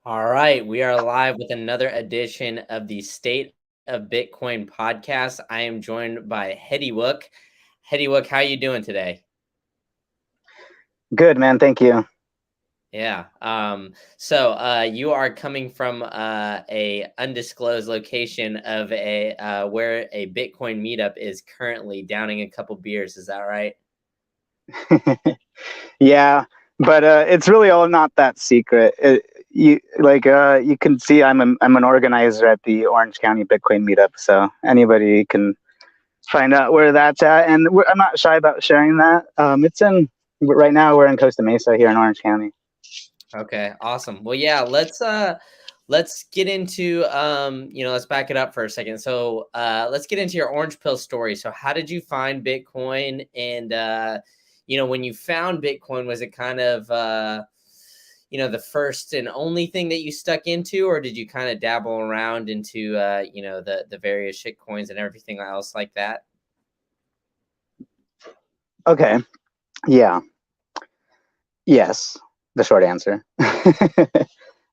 All right, we are live with another edition of the State of Bitcoin podcast. I am joined by Heady Wook. Heady Wook, how are you doing today? Good, man. Thank you. Yeah. So you are coming from a undisclosed location of a where a Bitcoin meetup is currently downing a couple beers. Is that right? Yeah, but it's really all not that secret. You can see I'm an organizer at the Orange County Bitcoin meetup, so anybody can find out where that's at. And I'm not shy about sharing that. It's in right now. We're in Costa Mesa here in Orange County. Okay, awesome. Well, yeah, let's get into let's back it up for a second. So let's get into your orange pill story. So how did you find Bitcoin? And when you found Bitcoin, was it kind of the first and only thing that you stuck into, or did you kind of dabble around into the various shit coins and everything else like that? Okay. Yeah. Yes. The short answer.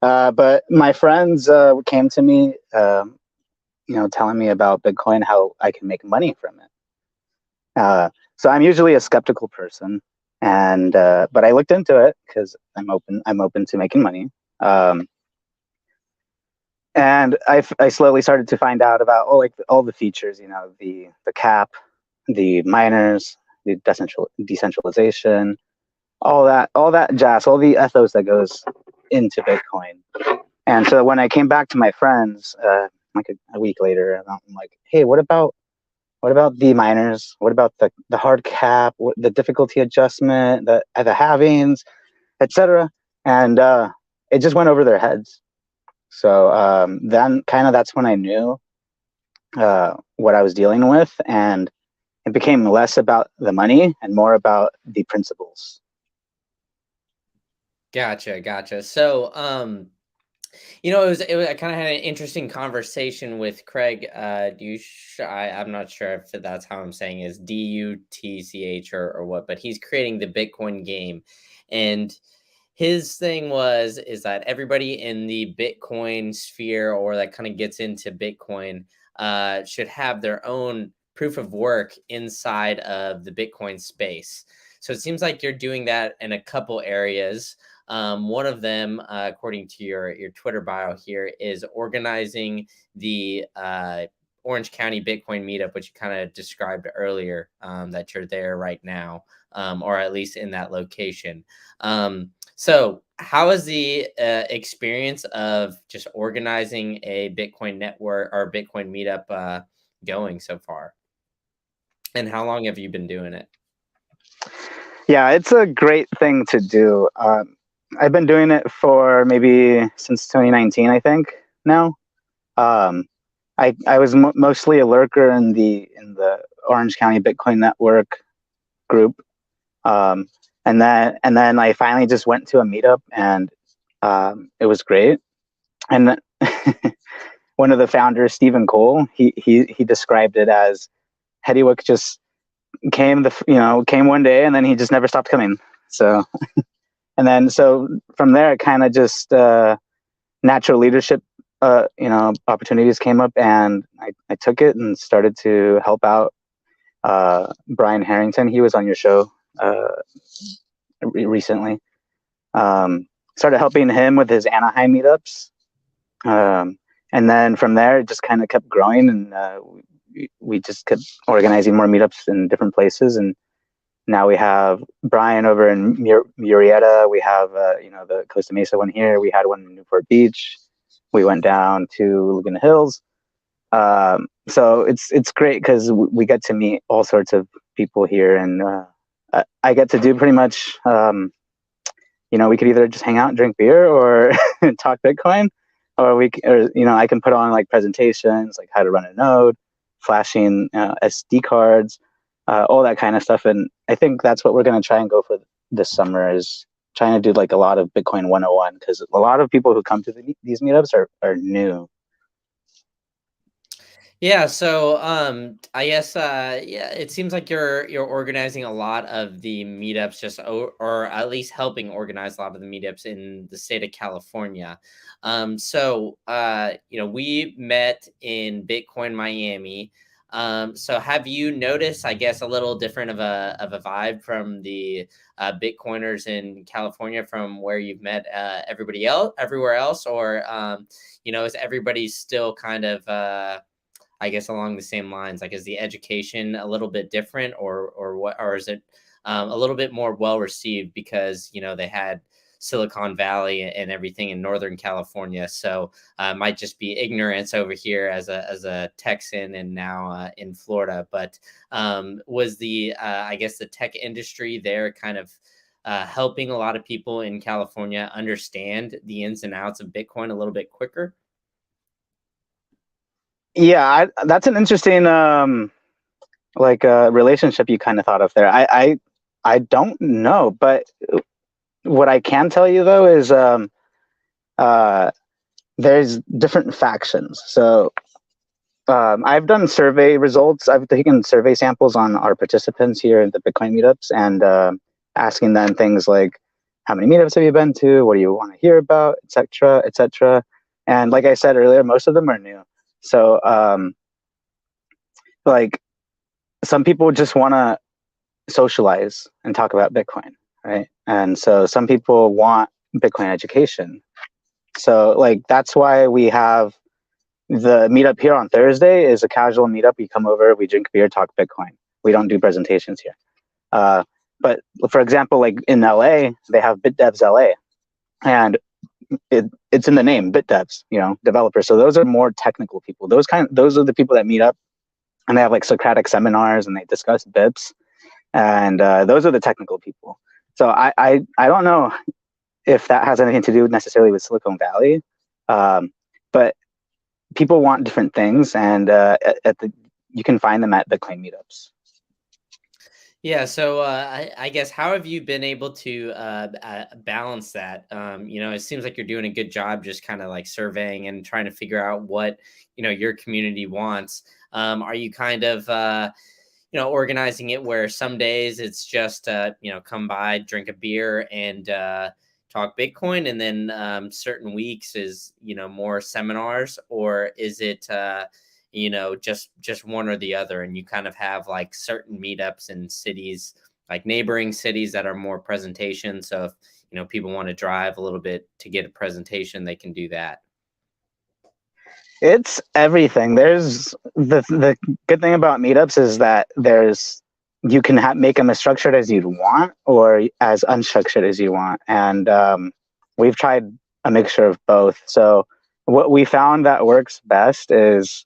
But my friends came to me, telling me about Bitcoin, how I can make money from it. So I'm usually a skeptical person, and but I looked into it because I'm open to making money. Um, and I slowly started to find out about all the features, the cap, the miners, the decentralization, all that jazz, all the ethos that goes into Bitcoin. And so when I came back to my friends, like a week later, I'm like, hey, what about the miners? What about the hard cap, the difficulty adjustment, the halvings, etc.? And it just went over their heads. So then, kind of, that's when I knew what I was dealing with, and it became less about the money and more about the principles. Gotcha. So I kind of had an interesting conversation with Craig. I'm not sure if that's how I'm saying it, is Dutch or what, but he's creating the Bitcoin game, and his thing is that everybody in the Bitcoin sphere or that kind of gets into Bitcoin should have their own proof of work inside of the Bitcoin space. So it seems like you're doing that in a couple areas. One of them, according to your Twitter bio here, is organizing the Orange County Bitcoin meetup, which you kind of described earlier, that you're there right now, or at least in that location. So, how is the experience of just organizing a Bitcoin network or Bitcoin meetup going so far? And how long have you been doing it? Yeah, it's a great thing to do. I've been doing it for maybe since 2019, I think now. Um, I was mostly a lurker in the Orange County Bitcoin Network group, um, and then I finally just went to a meetup, and it was great. And one of the founders, Stephen Cole, he described it as Hedywick just came one day, and then he just never stopped coming. So so from there, it kind of just natural leadership opportunities came up, and I took it and started to help out Brian Harrington. He was on your show recently. Started helping him with his Anaheim meetups, um, and then from there it just kind of kept growing, and we just kept organizing more meetups in different places. And now we have Brian over in Murrieta. We have the Costa Mesa one here. We had one in Newport Beach. We went down to Laguna Hills. So it's great because we get to meet all sorts of people here, and I get to do pretty much. We could either just hang out and drink beer or talk Bitcoin, I can put on like presentations, like how to run a node, flashing SD cards, all that kind of stuff. And I think that's what we're going to try and go for this summer, is trying to do like a lot of Bitcoin 101, because a lot of people who come to these meetups are new. Yeah, so I guess yeah, it seems like you're organizing a lot of the meetups just or at least helping organize a lot of the meetups in the state of California. So we met in Bitcoin Miami. So have you noticed, I guess, a little different of a vibe from the Bitcoiners in California from where you've met everybody else everywhere else, or is everybody still kind of I guess along the same lines? Like, is the education a little bit different, or what, or is it a little bit more well received because they had Silicon Valley and everything in Northern California? So it might just be ignorance over here as a Texan and now in Florida. But was the I guess the tech industry there kind of helping a lot of people in California understand the ins and outs of Bitcoin a little bit quicker? Yeah, that's an interesting relationship you kind of thought of there. I don't know, but what I can tell you though is uh, there's different factions. So I've done survey results. I've taken survey samples on our participants here at the Bitcoin meetups and asking them things like, how many meetups have you been to? What do you want to hear about, et cetera, et cetera. And like I said earlier, most of them are new. So like some people just want to socialize and talk about Bitcoin, right? And so some people want Bitcoin education. So like that's why we have the meetup here on Thursday is a casual meetup. We come over, we drink beer, talk Bitcoin. We don't do presentations here. Uh, but for example, like in LA, they have BitDevs LA, and it's in the name, BitDevs, developers. So those are more technical people. Those are the people that meet up, and they have like Socratic seminars, and they discuss BIPs, and those are the technical people. So I don't know if that has anything to do necessarily with Silicon Valley, but people want different things, and you can find them at Bitcoin meetups. Yeah, so I guess how have you been able to balance that? It seems like you're doing a good job just kind of like surveying and trying to figure out what your community wants. Are you kind of organizing it where some days it's just come by, drink a beer, and talk Bitcoin, and then certain weeks is more seminars, or is it just one or the other, and you kind of have like certain meetups in cities, like neighboring cities, that are more presentation, so if people want to drive a little bit to get a presentation, they can do that? It's everything. There's the good thing about meetups is that you can make them as structured as you'd want or as unstructured as you want, and we've tried a mixture of both. So what we found that works best is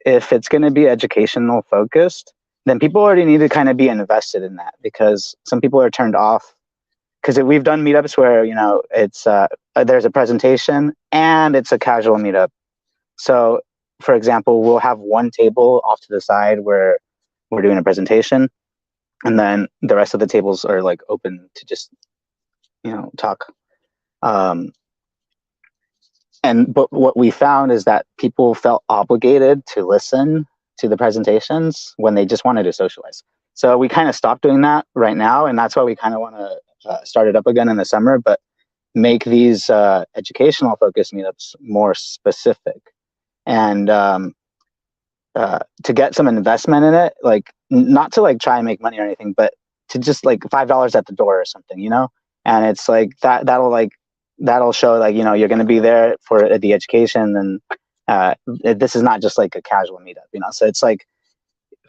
if it's going to be educational focused, then people already need to kind of be invested in that, because some people are turned off. Because we've done meetups where it's there's a presentation and it's a casual meetup. So, for example, we'll have one table off to the side where we're doing a presentation, and then the rest of the tables are like open to just talk. Um, but what we found is that people felt obligated to listen to the presentations when they just wanted to socialize. So we kind of stopped doing that right now, and that's why we kind of want to start it up again in the summer, but make these educational focused meetups more specific. And to get some investment in it, like not to like try and make money or anything, but to just like $5 at the door or something, and it's like that'll show like you're going to be there for the education, and this is not just like a casual meetup, so it's like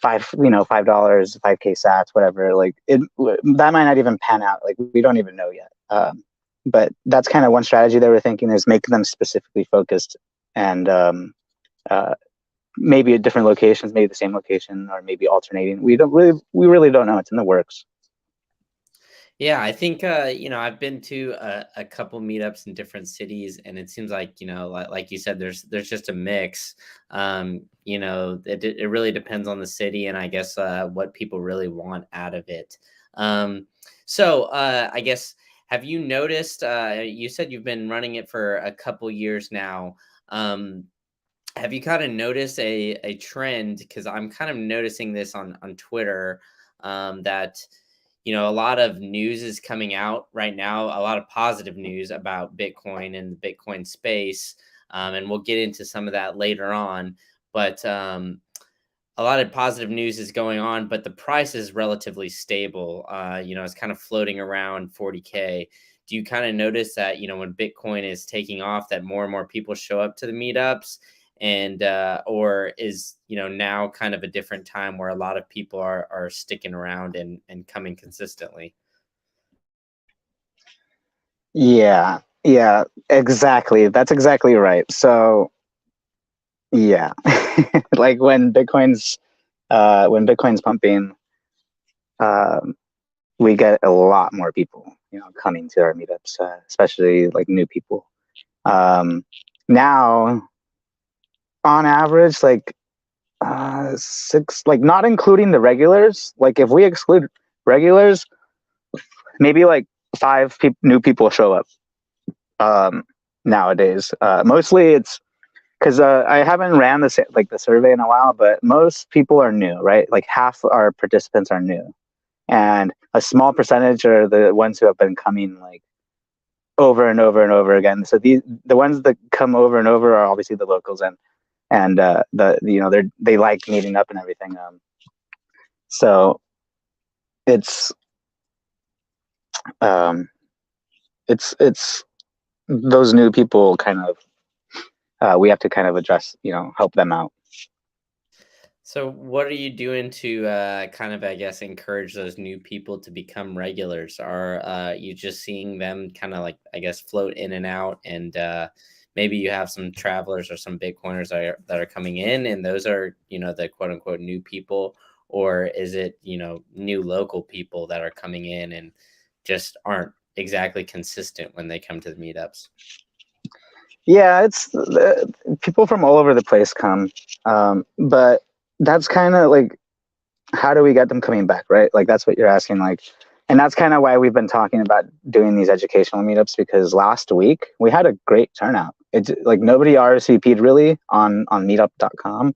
$5, 5K sats, whatever. Like that might not even pan out. Like we don't even know yet. But that's kind of one strategy that we're thinking, is make them specifically focused, and uh, maybe at different locations, maybe the same location, or maybe alternating. We really don't know. It's in the works. Yeah, I think I've been to a couple meetups in different cities, and it seems like like you said, there's just a mix. It really depends on the city, and I guess what people really want out of it. I guess, have you noticed? You said you've been running it for a couple years now. Um, have you kind of noticed a trend? Because I'm kind of noticing this on Twitter, that a lot of news is coming out right now, a lot of positive news about Bitcoin and the Bitcoin space, and we'll get into some of that later on. But a lot of positive news is going on, but the price is relatively stable. It's kind of floating around 40K. Do you kind of notice that, when Bitcoin is taking off, that more and more people show up to the meetups? And or is, now kind of a different time where a lot of people are sticking around and coming consistently? Yeah, yeah, exactly. That's exactly right. So yeah, like when Bitcoin's pumping, um, we get a lot more people, coming to our meetups, especially like new people. Um, Now, on average, like six, like not including the regulars. Like if we exclude regulars, maybe like new people show up nowadays. Mostly it's because I haven't ran the survey in a while, but most people are new, right? Like half our participants are new, and a small percentage are the ones who have been coming like over and over and over again. So the ones that come over and over are obviously the locals, and they like meeting up and everything. So it's um, it's those new people kind of we have to kind of address, help them out. So what are you doing to kind of, I guess, encourage those new people to become regulars? Are you just seeing them kind of like, I guess, float in and out, and maybe you have some travelers or some Bitcoiners that are coming in, and those are, the quote unquote new people, or is it, new local people that are coming in and just aren't exactly consistent when they come to the meetups? Yeah, people from all over the place come, but that's kind of like, how do we get them coming back, right? Like that's what you're asking, like, and that's kind of why we've been talking about doing these educational meetups, because last week we had a great turnout. It's like nobody RSVP'd really on meetup.com.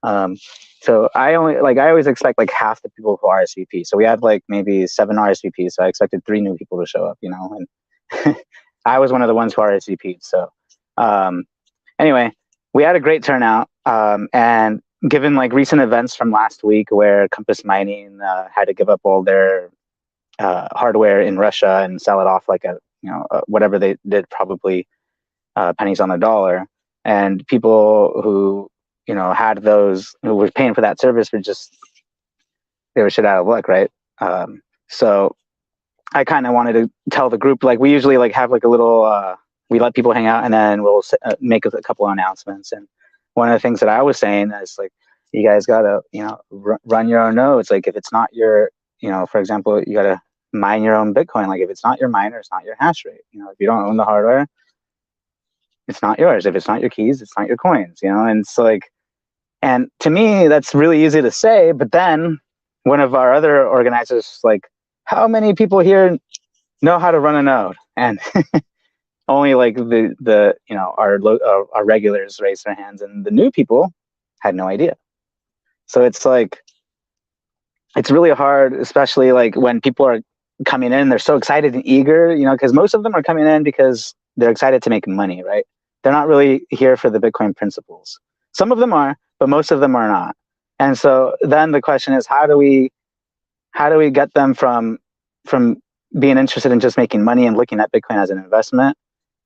Um, so I always expect like half the people who RSVP. So we had like maybe 7 RSVPs. So I expected 3 new people to show up, and I was one of the ones who RSVP'd. So um, anyway, we had a great turnout. And given like recent events from last week where Compass Mining had to give up all their hardware in Russia and sell it off like whatever they did, probably pennies on the dollar, and people who had those who were paying for that service they were shit out of luck, right? So I kind of wanted to tell the group, like we usually like have like a little we let people hang out, and then we'll make a couple of announcements. And one of the things that I was saying is like, you guys gotta run your own nodes. Like if it's not your, for example, you gotta mine your own Bitcoin. Like if it's not your miner, it's not your hash rate. If you don't own the hardware, it's not yours. If it's not your keys, it's not your coins. And it's like, and to me, that's really easy to say. But then one of our other organizers like, how many people here know how to run a node? And only like our regulars raised their hands, and the new people had no idea. So it's like, it's really hard, especially like when people are coming in, they're so excited and eager, because most of them are coming in because they're excited to make money, right? They're not really here for the Bitcoin principles. Some of them are, but most of them are not. And so then the question is, how do we get them from being interested in just making money and looking at Bitcoin as an investment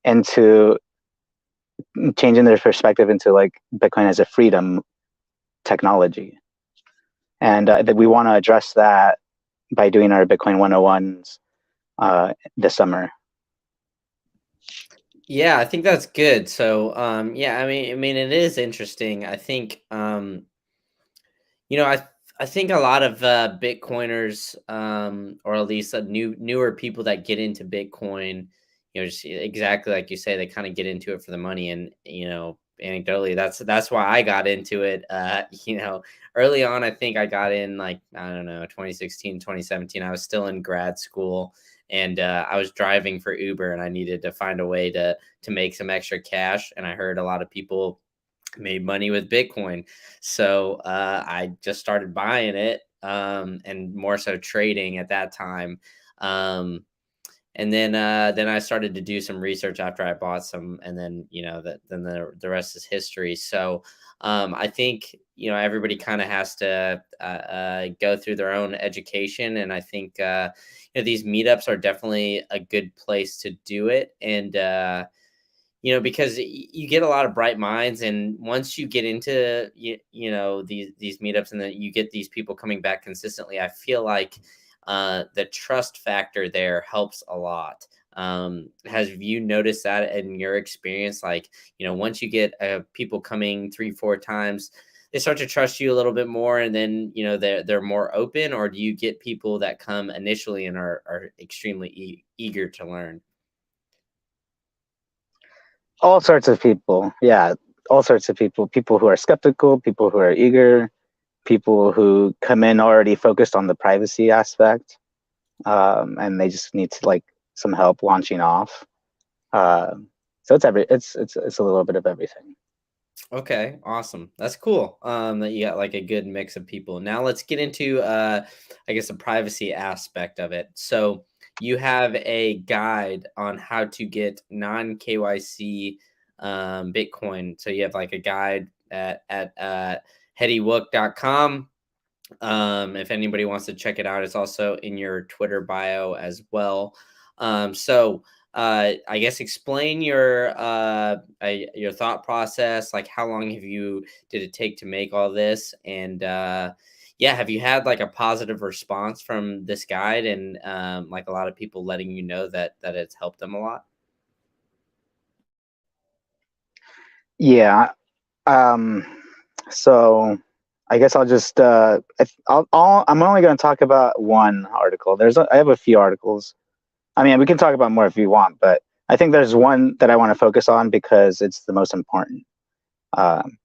into changing their perspective into like Bitcoin as a freedom technology? And that we want to address that by doing our Bitcoin 101s this summer. Yeah, I think that's good. So, yeah, I mean, it is interesting. I think, I think a lot of Bitcoiners, or at least newer people that get into Bitcoin, just exactly like you say, they kind of get into it for the money, and anecdotally, that's why I got into it. Early on, I think I got in like, I don't know, 2016, 2017. I was still in grad school, and I was driving for Uber, and I needed to find a way to make some extra cash, and I heard a lot of people made money with Bitcoin. So I just started buying it, and more so trading at that time. Um, and then I started to do some research after I bought some, and then then the rest is history. So I think everybody kind of has to go through their own education, and I think these meetups are definitely a good place to do it, and because you get a lot of bright minds, and once you get into these meetups, and then you get these people coming back consistently, I feel like the trust factor there helps a lot. Have you noticed that in your experience? Like, once you get people coming 3-4 times, they start to trust you a little bit more, and then they're more open. Or do you get people that come initially and are extremely eager to learn? All sorts of people. Yeah, all sorts of people. People who are skeptical, people who are eager, people who come in already focused on the privacy aspect, and they just need to like some help launching off. So it's a little bit of everything. Okay, awesome. That's cool. That you got like a good mix of people. Now let's get into I guess the privacy aspect of it. So you have a guide on how to get non-KYC Bitcoin. So you have like a guide at headywook.com. If anybody wants to check it out, it's also in your Twitter bio as well. So I guess explain your thought process. Like, how long did it take to make all this? And yeah, have you had like a positive response from this guide, and like a lot of people letting you know that it's helped them a lot? Yeah. Um, so I guess I'll just I'm only going to talk about one article. I have a few articles. I mean, we can talk about more if you want, but I think there's one that I want to focus on because it's the most important. Um,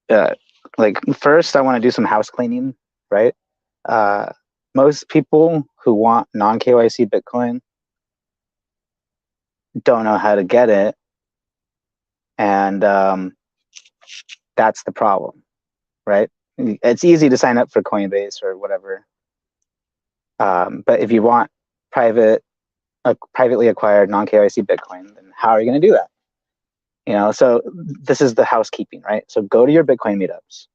uh, like first, I want to do some house cleaning, right? Uh, Most people who want non KYC Bitcoin don't know how to get it, and that's the problem, right? It's easy to sign up for Coinbase or whatever, but if you want privately acquired non KYC Bitcoin, then how are you going to do that? So this is the housekeeping, right? So go to your Bitcoin meetups,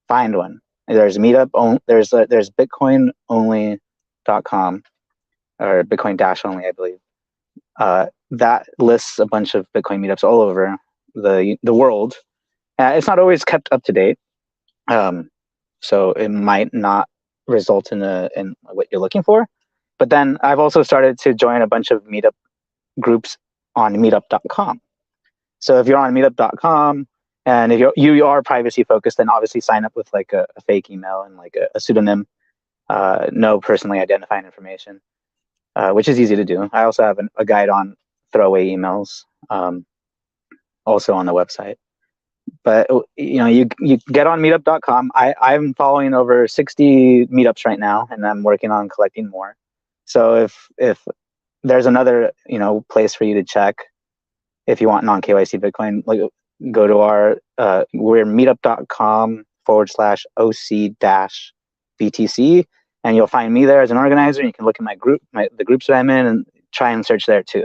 find one. There's Meetup. There's BitcoinOnly.com or Bitcoin Dash Only, I believe. That lists a bunch of Bitcoin meetups all over the world. It's not always kept up to date, so it might not result in what you're looking for. But then I've also started to join a bunch of meetup groups on Meetup.com. So if you're on Meetup.com and if you are privacy focused, then obviously sign up with like a fake email and like a pseudonym, no personally identifying information, which is easy to do. I also have a guide on throwaway emails, also on the website. But you get on Meetup.com. I'm following over 60 meetups right now, and I'm working on collecting more. So if there's another place for you to check if you want non KYC Bitcoin, like go to we're meetup.com/OC-BTC, and you'll find me there as an organizer. And you can look at the groups that I'm in, and try and search there too.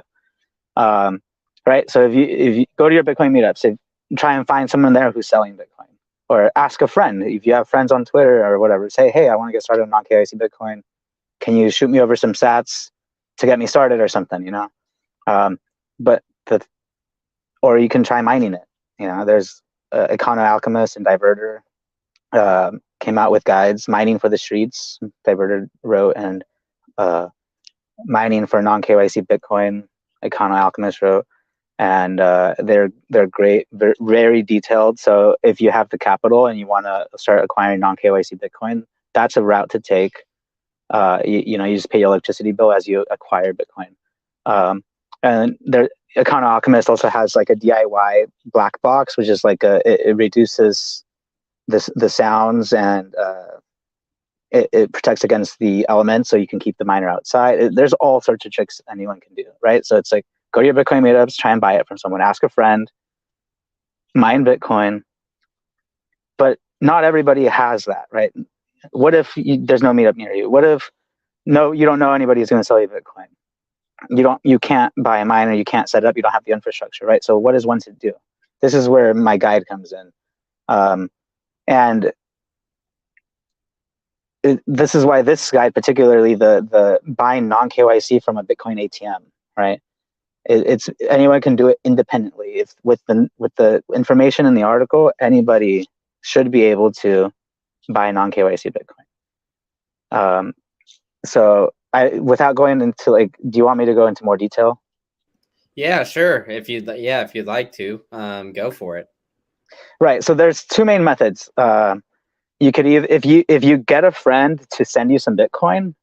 Right. So if you go to your Bitcoin meetups, try and find someone there who's selling Bitcoin, or ask a friend. If you have friends on Twitter or whatever, say, hey, I want to get started on non KYC Bitcoin. Can you shoot me over some sats to get me started or something? But or you can try mining it. There's Econo Alchemist and Diverter came out with guides, mining for the streets. Diverter wrote, and mining for non KYC Bitcoin, Econo Alchemist wrote, and they're great, very detailed. So if you have the capital and you want to start acquiring non KYC Bitcoin, that's a route to take. You just pay your electricity bill as you acquire Bitcoin. And Econo Alchemist also has like a DIY black box, which is like it reduces the sounds, and it protects against the elements, so you can keep the miner outside. There's all sorts of tricks anyone can do, right? So it's like, go to your Bitcoin meetups, try and buy it from someone, ask a friend, mine Bitcoin, but not everybody has that, right? What if there's no meetup near you? What if you don't know anybody who's going to sell you Bitcoin? You can't buy a miner, you can't set it up, you don't have the infrastructure, right? So what does one to do? This is where my guide comes in. And this is why this guide, particularly the buying non-KYC from a Bitcoin ATM, right? It's anyone can do it independently. If with the information in the article, anybody should be able to buy non-KYC Bitcoin. So without going into like, do you want me to go into more detail? Yeah, sure. If you'd like to, go for it. Right. So there's two main methods. You could either, if you get a friend to send you some Bitcoin,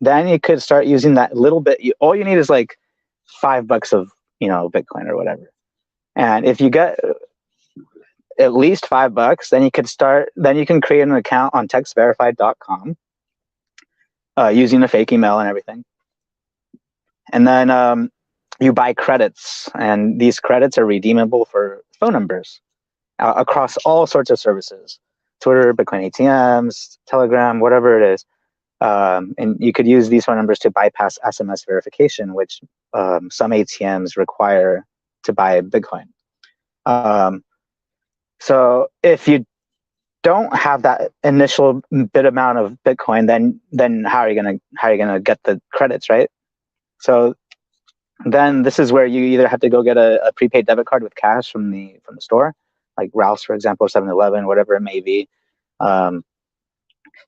then you could start using that little bit. All you need is like $5 of Bitcoin or whatever. And if you get at least $5, then you could start. Then you can create an account on textverified.com using a fake email and everything. And then you buy credits, and these credits are redeemable for phone numbers across all sorts of services: Twitter, Bitcoin ATMs, Telegram, whatever it is. And you could use these phone numbers to bypass SMS verification, which some ATMs require to buy Bitcoin. So if you don't have that initial bit amount of Bitcoin, then how are you gonna get the credits, right? So then this is where you either have to go get a prepaid debit card with cash from the store, like Ralph's, for example, or 7-Eleven, whatever it may be.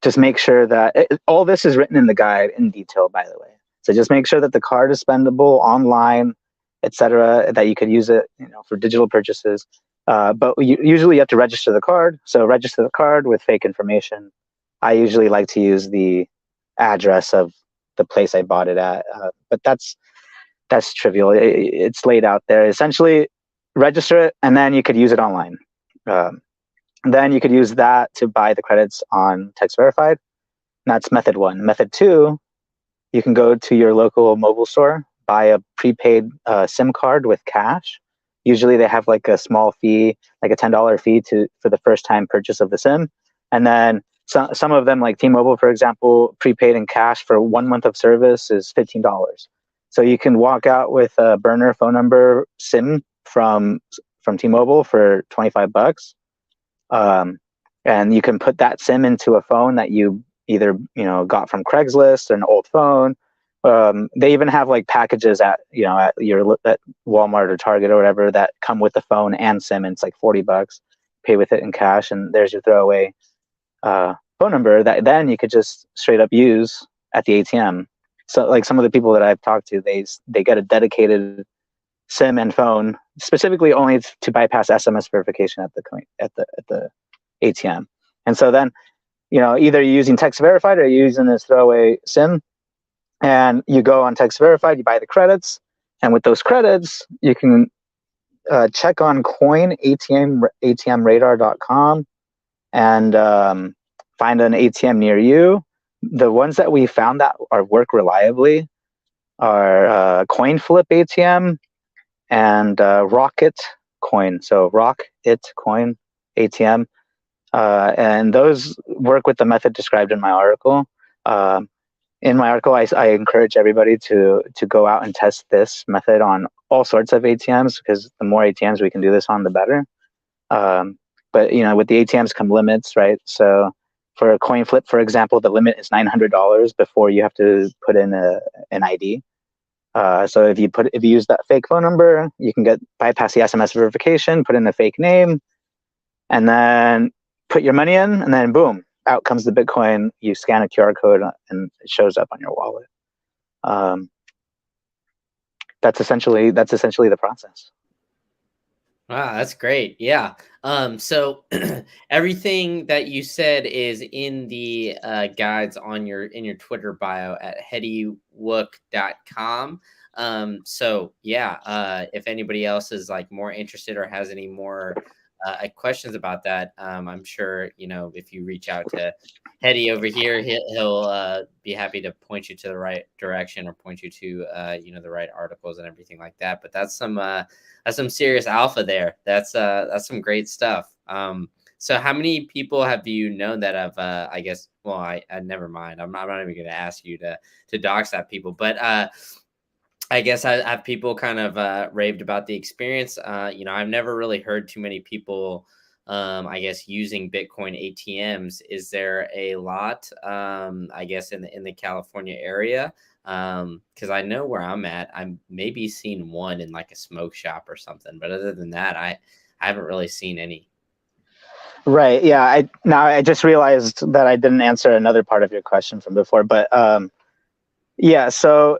Just make sure that all this is written in the guide in detail, by the way. So just make sure that the card is spendable online, etc., that you could use it, for digital purchases. But usually you have to register the card. So register the card with fake information. I usually like to use the address of the place I bought it at, but that's trivial. It's laid out there. Essentially, register it, and then you could use it online. Then you could use that to buy the credits on Text Verified. And that's method one. Method two, you can go to your local mobile store, buy a prepaid SIM card with cash. Usually they have like a small fee, like a $10 fee for the first time purchase of the SIM. And then some of them, like T-Mobile, for example, prepaid in cash for 1 month of service is $15. So you can walk out with a burner phone number SIM from T-Mobile for $25. And you can put that SIM into a phone that you either got from Craigslist or an old phone. They even have like packages at Walmart or Target or whatever that come with the phone and SIM, and it's like $40. Pay with it in cash, and there's your throwaway phone number that then you could just straight up use at the ATM. So like some of the people that I've talked to, they get a dedicated SIM and phone specifically only to bypass SMS verification at the ATM. And so then, either you're using Text Verified or you're using this throwaway SIM, and you go on Text Verified, you buy the credits, and with those credits, you can check on ATMradar.com and find an ATM near you. The ones that we found that work reliably are CoinFlip ATM and Rocket Coin. So Rocket Coin ATM. And those work with the method described in my article. In my article, I encourage everybody to go out and test this method on all sorts of ATMs, because the more ATMs we can do this on, the better. But with the ATMs come limits, right? So for a coin flip, for example, the limit is $900 before you have to put in an ID. So if you use that fake phone number, you can bypass the SMS verification, put in a fake name, and then put your money in, and then boom, out comes the Bitcoin. You scan a QR code and it shows up on your wallet. That's essentially the process. Wow, that's great. Yeah. So everything that you said is in the guides in your Twitter bio at headywook.com. So yeah, if anybody else is like more interested or has any more questions about that, I'm sure, if you reach out to Heady over here, he'll be happy to point you to the right direction or point you to, the right articles and everything like that. But that's some serious alpha there. That's some great stuff. So how many people have you known that have, I guess, well, I never mind. I'm not even going to ask you to dox that people, but I guess I have people kind of raved about the experience. I've never really heard too many people, I guess, using Bitcoin ATMs. Is there a lot, I guess, in the California area? Because I know where I'm at, I'm maybe seen one in like a smoke shop or something, but other than that, I haven't really seen any. Right. Yeah. I just realized that I didn't answer another part of your question from before, but yeah. So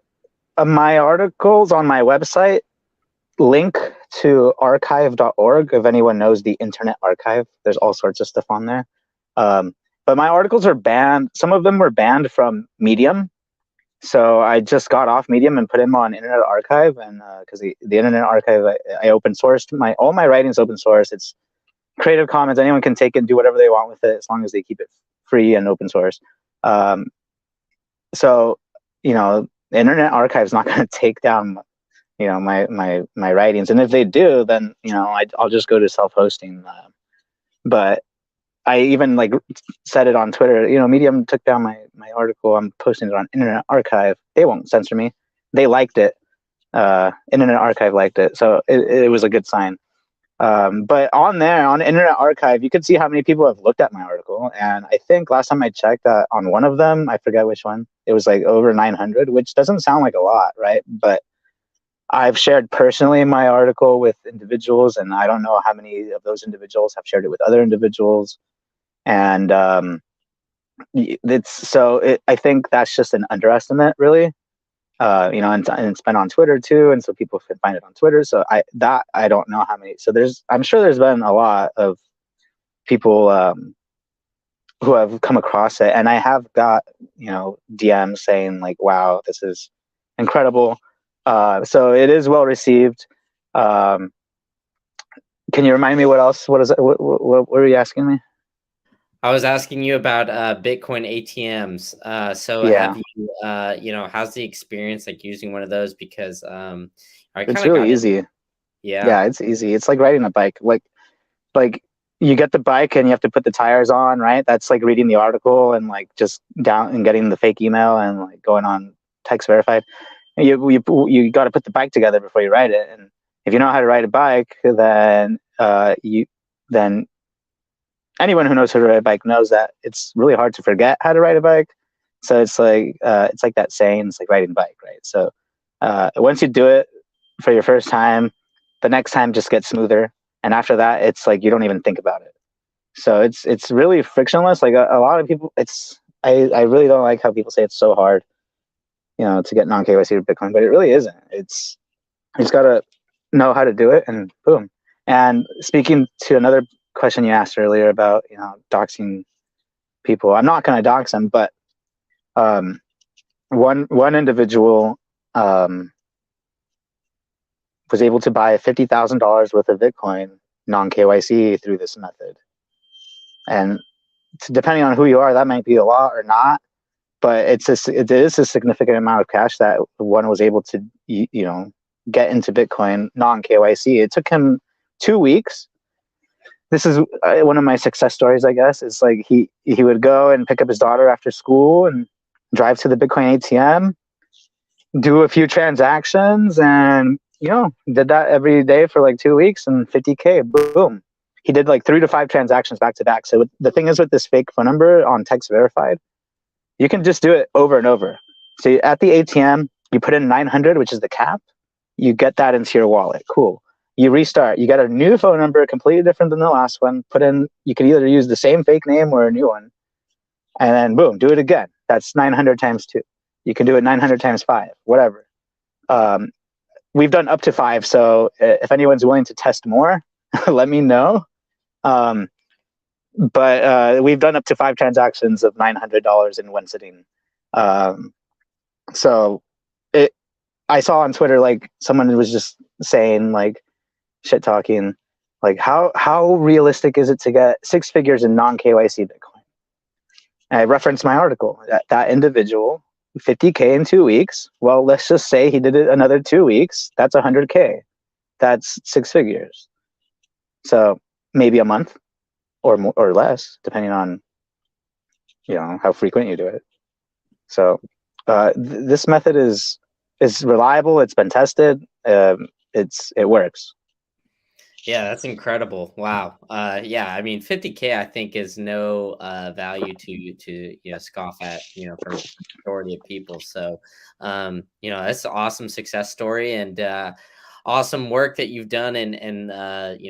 my articles on my website link to archive.org. If anyone knows the Internet Archive, there's all sorts of stuff on there. But my articles are banned. Some of them were banned from Medium. So I just got off Medium and put them on Internet Archive, and because the Internet Archive, I open sourced all my writing's open source. It's Creative Commons. Anyone can take it and do whatever they want with it as long as they keep it free and open source. So the Internet Archive is not going to take down my writings, and if they do, then I'll just go to self-hosting. But I even said it on Twitter. Medium took down my article. I'm posting it on Internet Archive. They won't censor me. They liked it. Internet Archive liked it, so it was a good sign. But on Internet Archive, you could see how many people have looked at my article. And I think last time I checked on one of them, I forget which one, it was like over 900, which doesn't sound like a lot, right? But I've shared personally my article with individuals, and I don't know how many of those individuals have shared it with other individuals. And I think that's just an underestimate, really. And it's been on Twitter too, and so people can find it on Twitter. So I don't know how many. So I'm sure there's been a lot of people who have come across it, and I have got DMs saying like, "Wow, this is incredible." So it is well received. Can you remind me what else? What is it? What were you asking me? I was asking you about Bitcoin ATMs. So Yeah. have you, how's the experience like using one of those? Because I It's kind of really got it. easy. Yeah. Yeah, it's easy. It's like riding a bike. Like you get the bike and you have to put the tires on, right? That's like reading the article and like just down and getting the fake email and like going on text verified. And you got to put the bike together before you ride it. And if you know how to ride a bike, then then anyone who knows how to ride a bike knows that it's really hard to forget how to ride a bike. So it's like that saying, it's like riding a bike, right? So once you do it for your first time, the next time just gets smoother, and after that, it's like you don't even think about it. So it's really frictionless. Like a lot of people, I really don't like how people say it's so hard, to get non-KYC or Bitcoin, but it really isn't. You just gotta know how to do it, and boom. And speaking to another question you asked earlier about doxing people, I'm not going to dox them, but one individual was able to buy $50,000 worth of Bitcoin non-KYC through this method. And depending on who you are, that might be a lot or not, but it is a significant amount of cash that one was able to get into Bitcoin non-KYC. It took him 2 weeks. This is one of my success stories, I guess. It's like he would go and pick up his daughter after school and drive to the Bitcoin ATM, do a few transactions, and did that every day for like 2 weeks, and 50K, boom. He did like 3 to 5 transactions back to back. So the thing is, with this fake phone number on text verified, you can just do it over and over. So at the ATM, you put in 900, which is the cap. You get that into your wallet. Cool. You restart. You get a new phone number, completely different than the last one. You can either use the same fake name or a new one. And then boom, do it again. That's 900 times 2. You can do it 900 times 5, whatever. We've done up to 5. So if anyone's willing to test more, let me know. But we've done up to 5 transactions of $900 in one sitting. So I saw on Twitter, like someone was just saying like shit talking Like how realistic is it to get 6 figures in non-KYC Bitcoin? And I referenced my article. That individual, 50K in 2 weeks. Well, let's just say he did it another 2 weeks. That's 100K. That's 6 figures. So maybe a month or more or less, depending on how frequent you do it. So this method is reliable. It's been tested. It works. Yeah, that's incredible. Wow. Yeah, I mean, 50K I think is no value to scoff at, for majority of people. So, that's an awesome success story, and awesome work that you've done, and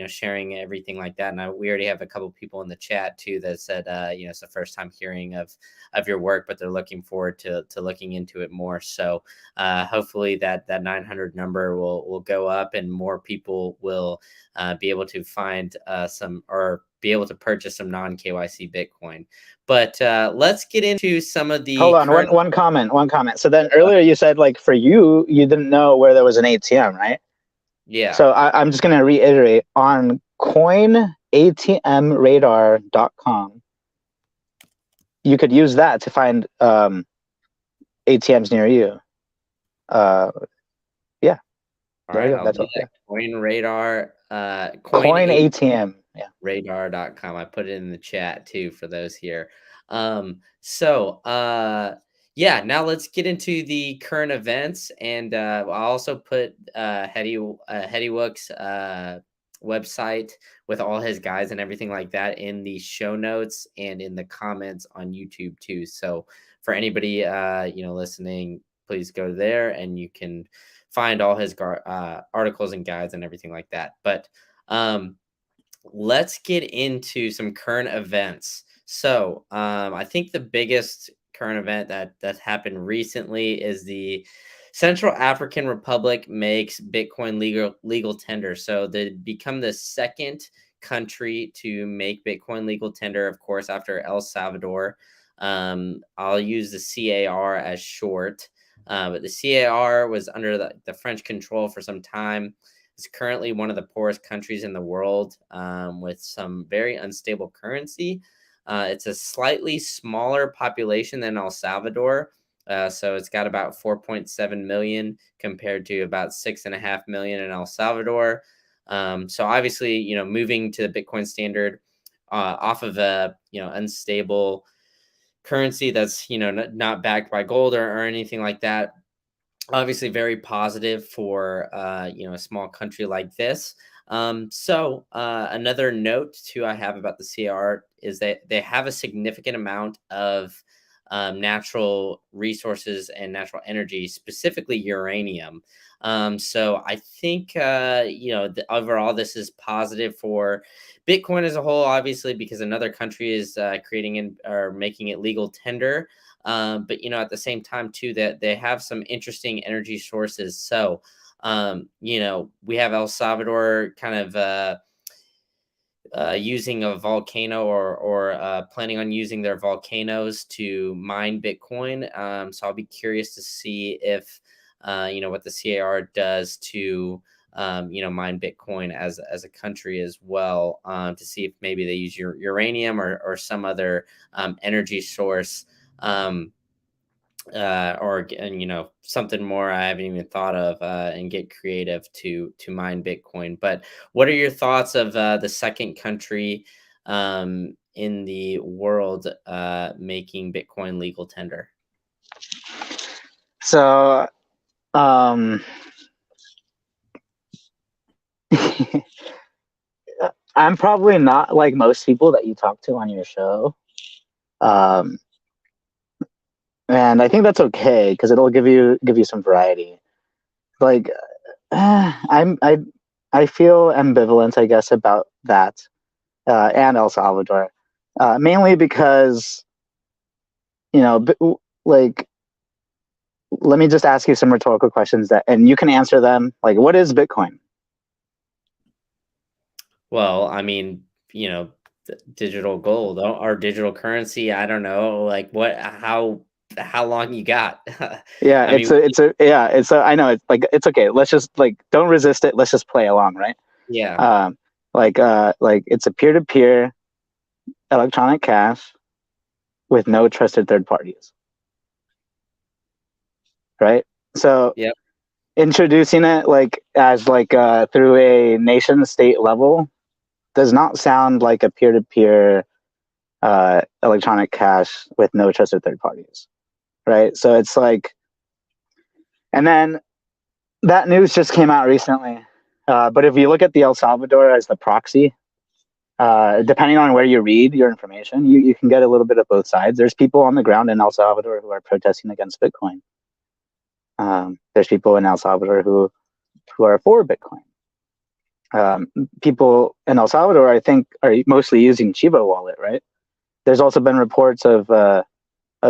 sharing everything like that. And we already have a couple people in the chat too that said it's the first time hearing of your work, but they're looking forward to looking into it more. So hopefully that 900 number will go up, and more people will be able to find some, or be able to purchase some non-KYC Bitcoin. But let's get into some of the Hold on, current. one comment. So then earlier you said, like, for you didn't know where there was an ATM, right? Yeah. So I'm just going to reiterate, on coinatmradar.com, you could use that to find ATMs near you. Yeah. All There right, you go. I'll That's do all. that. Yeah. Coin Radar, Coin ATM. Yeah. radar.com. I put it in the chat too for those here. So yeah, now let's get into the current events, and I'll also put Heady Wook's website with all his guides and everything like that in the show notes and in the comments on YouTube too. So for anybody listening, please go there and you can find all his articles and guides and everything like that. But let's get into some current events. So I think the biggest current event that happened recently is the Central African Republic makes Bitcoin legal tender. So they become the second country to make Bitcoin legal tender, of course, after El Salvador. I'll use the CAR as short, but the CAR was under the French control for some time. It's currently one of the poorest countries in the world, with some very unstable currency. It's a slightly smaller population than El Salvador. So it's got about 4.7 million compared to about 6.5 million in El Salvador. So obviously, moving to the Bitcoin standard off of a unstable currency that's not backed by gold or anything like that, obviously very positive for a small country like this. So another note too I have about the CR is that they have a significant amount of natural resources and natural energy, specifically uranium. So I think overall this is positive for Bitcoin as a whole, obviously, because another country is creating or making it legal tender. But at the same time too, that they have some interesting energy sources. So we have El Salvador kind of using a volcano, or planning on using their volcanoes to mine Bitcoin. So I'll be curious to see if what the CAR does to mine Bitcoin as a country as well, to see if maybe they use uranium or some other energy source, or something more I haven't even thought of, and get creative to mine Bitcoin. But what are your thoughts of the second country in the world making Bitcoin legal tender? So I'm probably not like most people that you talk to on your show. And I think that's okay, because it'll give you some variety. Like, I feel ambivalent, I guess, about that, and El Salvador, mainly because like, let me just ask you some rhetorical questions and you can answer them. Like, what is Bitcoin? Well, I mean, digital gold or digital currency. I don't know, like how long you got. Yeah, I mean, I know, it's like, it's okay. Let's just, like, don't resist it. Let's just play along, right? yeah. Um, Like it's a peer-to-peer electronic cash with no trusted third parties, right? So Yep. introducing it like as like through a nation state level does not sound like a peer-to-peer electronic cash with no trusted third parties, right? So it's like, and then that news just came out recently. But if you look at the El Salvador as the proxy, depending on where you read your information, you can get a little bit of both sides. There's people on the ground in El Salvador who are protesting against Bitcoin. There's people in El Salvador who are for Bitcoin. People in El Salvador, I think, are mostly using Chivo wallet, right? There's also been reports of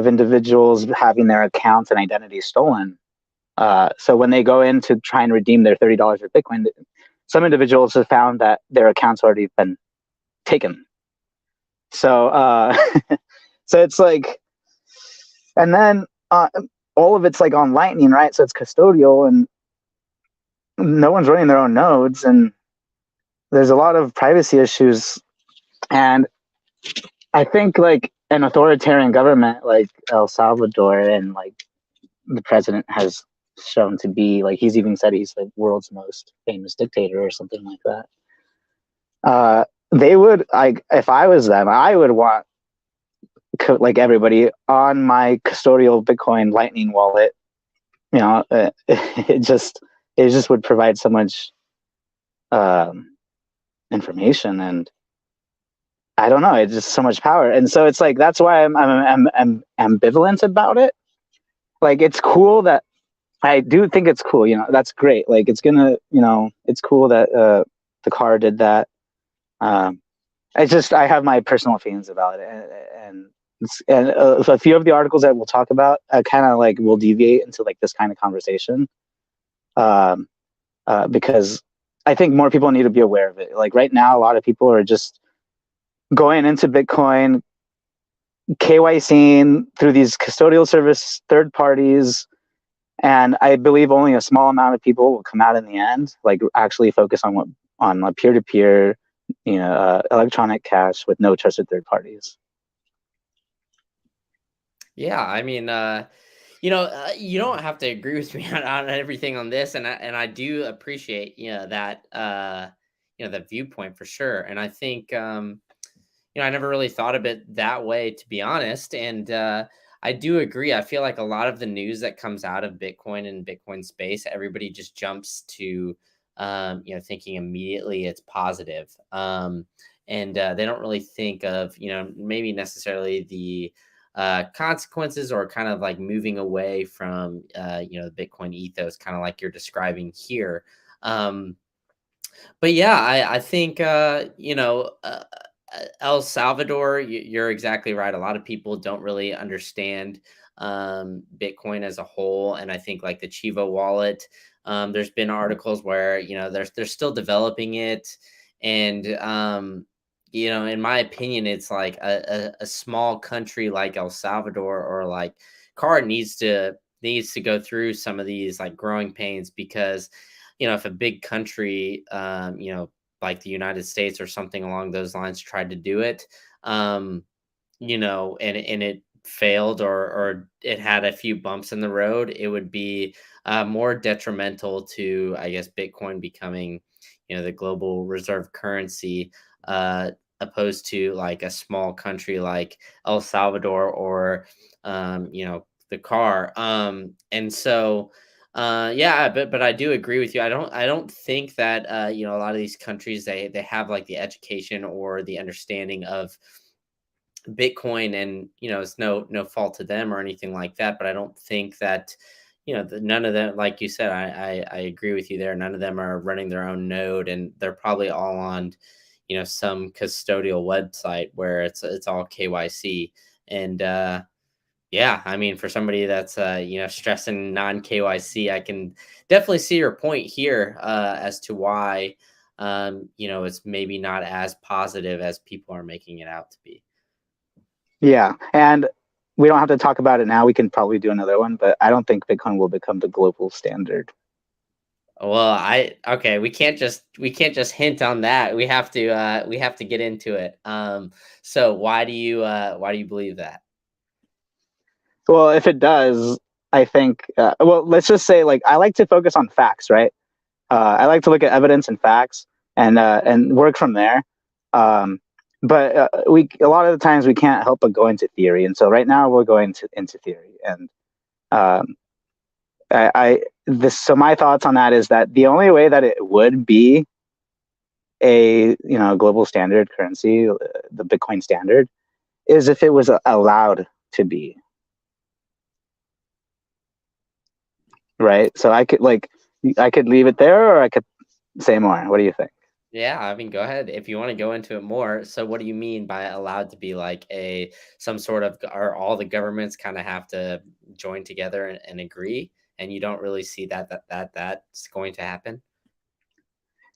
individuals having their accounts and identities stolen. So when they go in to try and redeem their $30 of Bitcoin, some individuals have found that their accounts already been taken. So so it's like, and then all of it's like on Lightning, right? So it's custodial, and no one's running their own nodes, and there's a lot of privacy issues. And I think like an authoritarian government like El Salvador, and like the president has shown to be, like, he's even said he's like world's most famous dictator or something like that. They would, like, if I was them, I would want like everybody on my custodial Bitcoin Lightning wallet. You know, it just would provide so much um, information, and I don't know, it's just so much power. And so it's like that's why I'm ambivalent about it. Like, it's cool that I do think it's cool. You know, that's great. Like, it's gonna, you know, it's cool that the car did that. Um, it's just I have my personal feelings about it, and a few of the articles that we'll talk about kind of like will deviate into like this kind of conversation, um, because I think more people need to be aware of it. Like right now, a lot of people are just going into Bitcoin, KYCing through these custodial service third parties, and I believe only a small amount of people will come out in the end, like actually focus on what on a peer-to-peer, you know, electronic cash with no trusted third parties. Yeah, I mean, you don't have to agree with me on everything on this, and I do appreciate that the viewpoint for sure, and I think I never really thought of it that way, to be honest, and I do agree. I feel like a lot of the news that comes out of Bitcoin and Bitcoin space, everybody just jumps to thinking immediately it's positive, and they don't really think of maybe necessarily the consequences, or kind of like moving away from the Bitcoin ethos, kind of like you're describing here. Um, but yeah, I think El Salvador, you're exactly right. A lot of people don't really understand Bitcoin as a whole, and I think like the Chivo wallet. There's been articles where they're still developing it, and in my opinion, it's like a small country like El Salvador or like CAR needs to go through some of these like growing pains, because if a big country like the United States or something along those lines tried to do it, and it failed, or it had a few bumps in the road, it would be more detrimental to, I guess, Bitcoin becoming the global reserve currency, uh, opposed to like a small country like El Salvador, or the car. And so yeah, but I do agree with you. I don't think that a lot of these countries, they have like the education or the understanding of Bitcoin, and it's no fault to them or anything like that. But I don't think that none of them, like you said, I agree with you there. None of them are running their own node, and they're probably all on some custodial website where it's all KYC. And yeah, I mean, for somebody that's stressing non KYC, I can definitely see your point here, as to why it's maybe not as positive as people are making it out to be. Yeah, and we don't have to talk about it now. We can probably do another one, but I don't think Bitcoin will become the global standard. Well, okay, we can't just hint on that. We have to get into it. So why do you believe that? Well, if it does, I think. Well, let's just say like I like to focus on facts, right? I like to look at evidence and facts and work from there. Um, but we a lot of the times we can't help but go into theory, and so right now we're going into theory. And um, I this so my thoughts on that is that the only way that it would be a global standard currency, the Bitcoin standard, is if it was allowed to be, right. So I could leave it there, or I could say more. What do you think? Yeah, I mean, go ahead if you want to go into it more. So, what do you mean by allowed to be like some sort of, or all the governments kind of have to join together and agree, and you don't really see that's going to happen?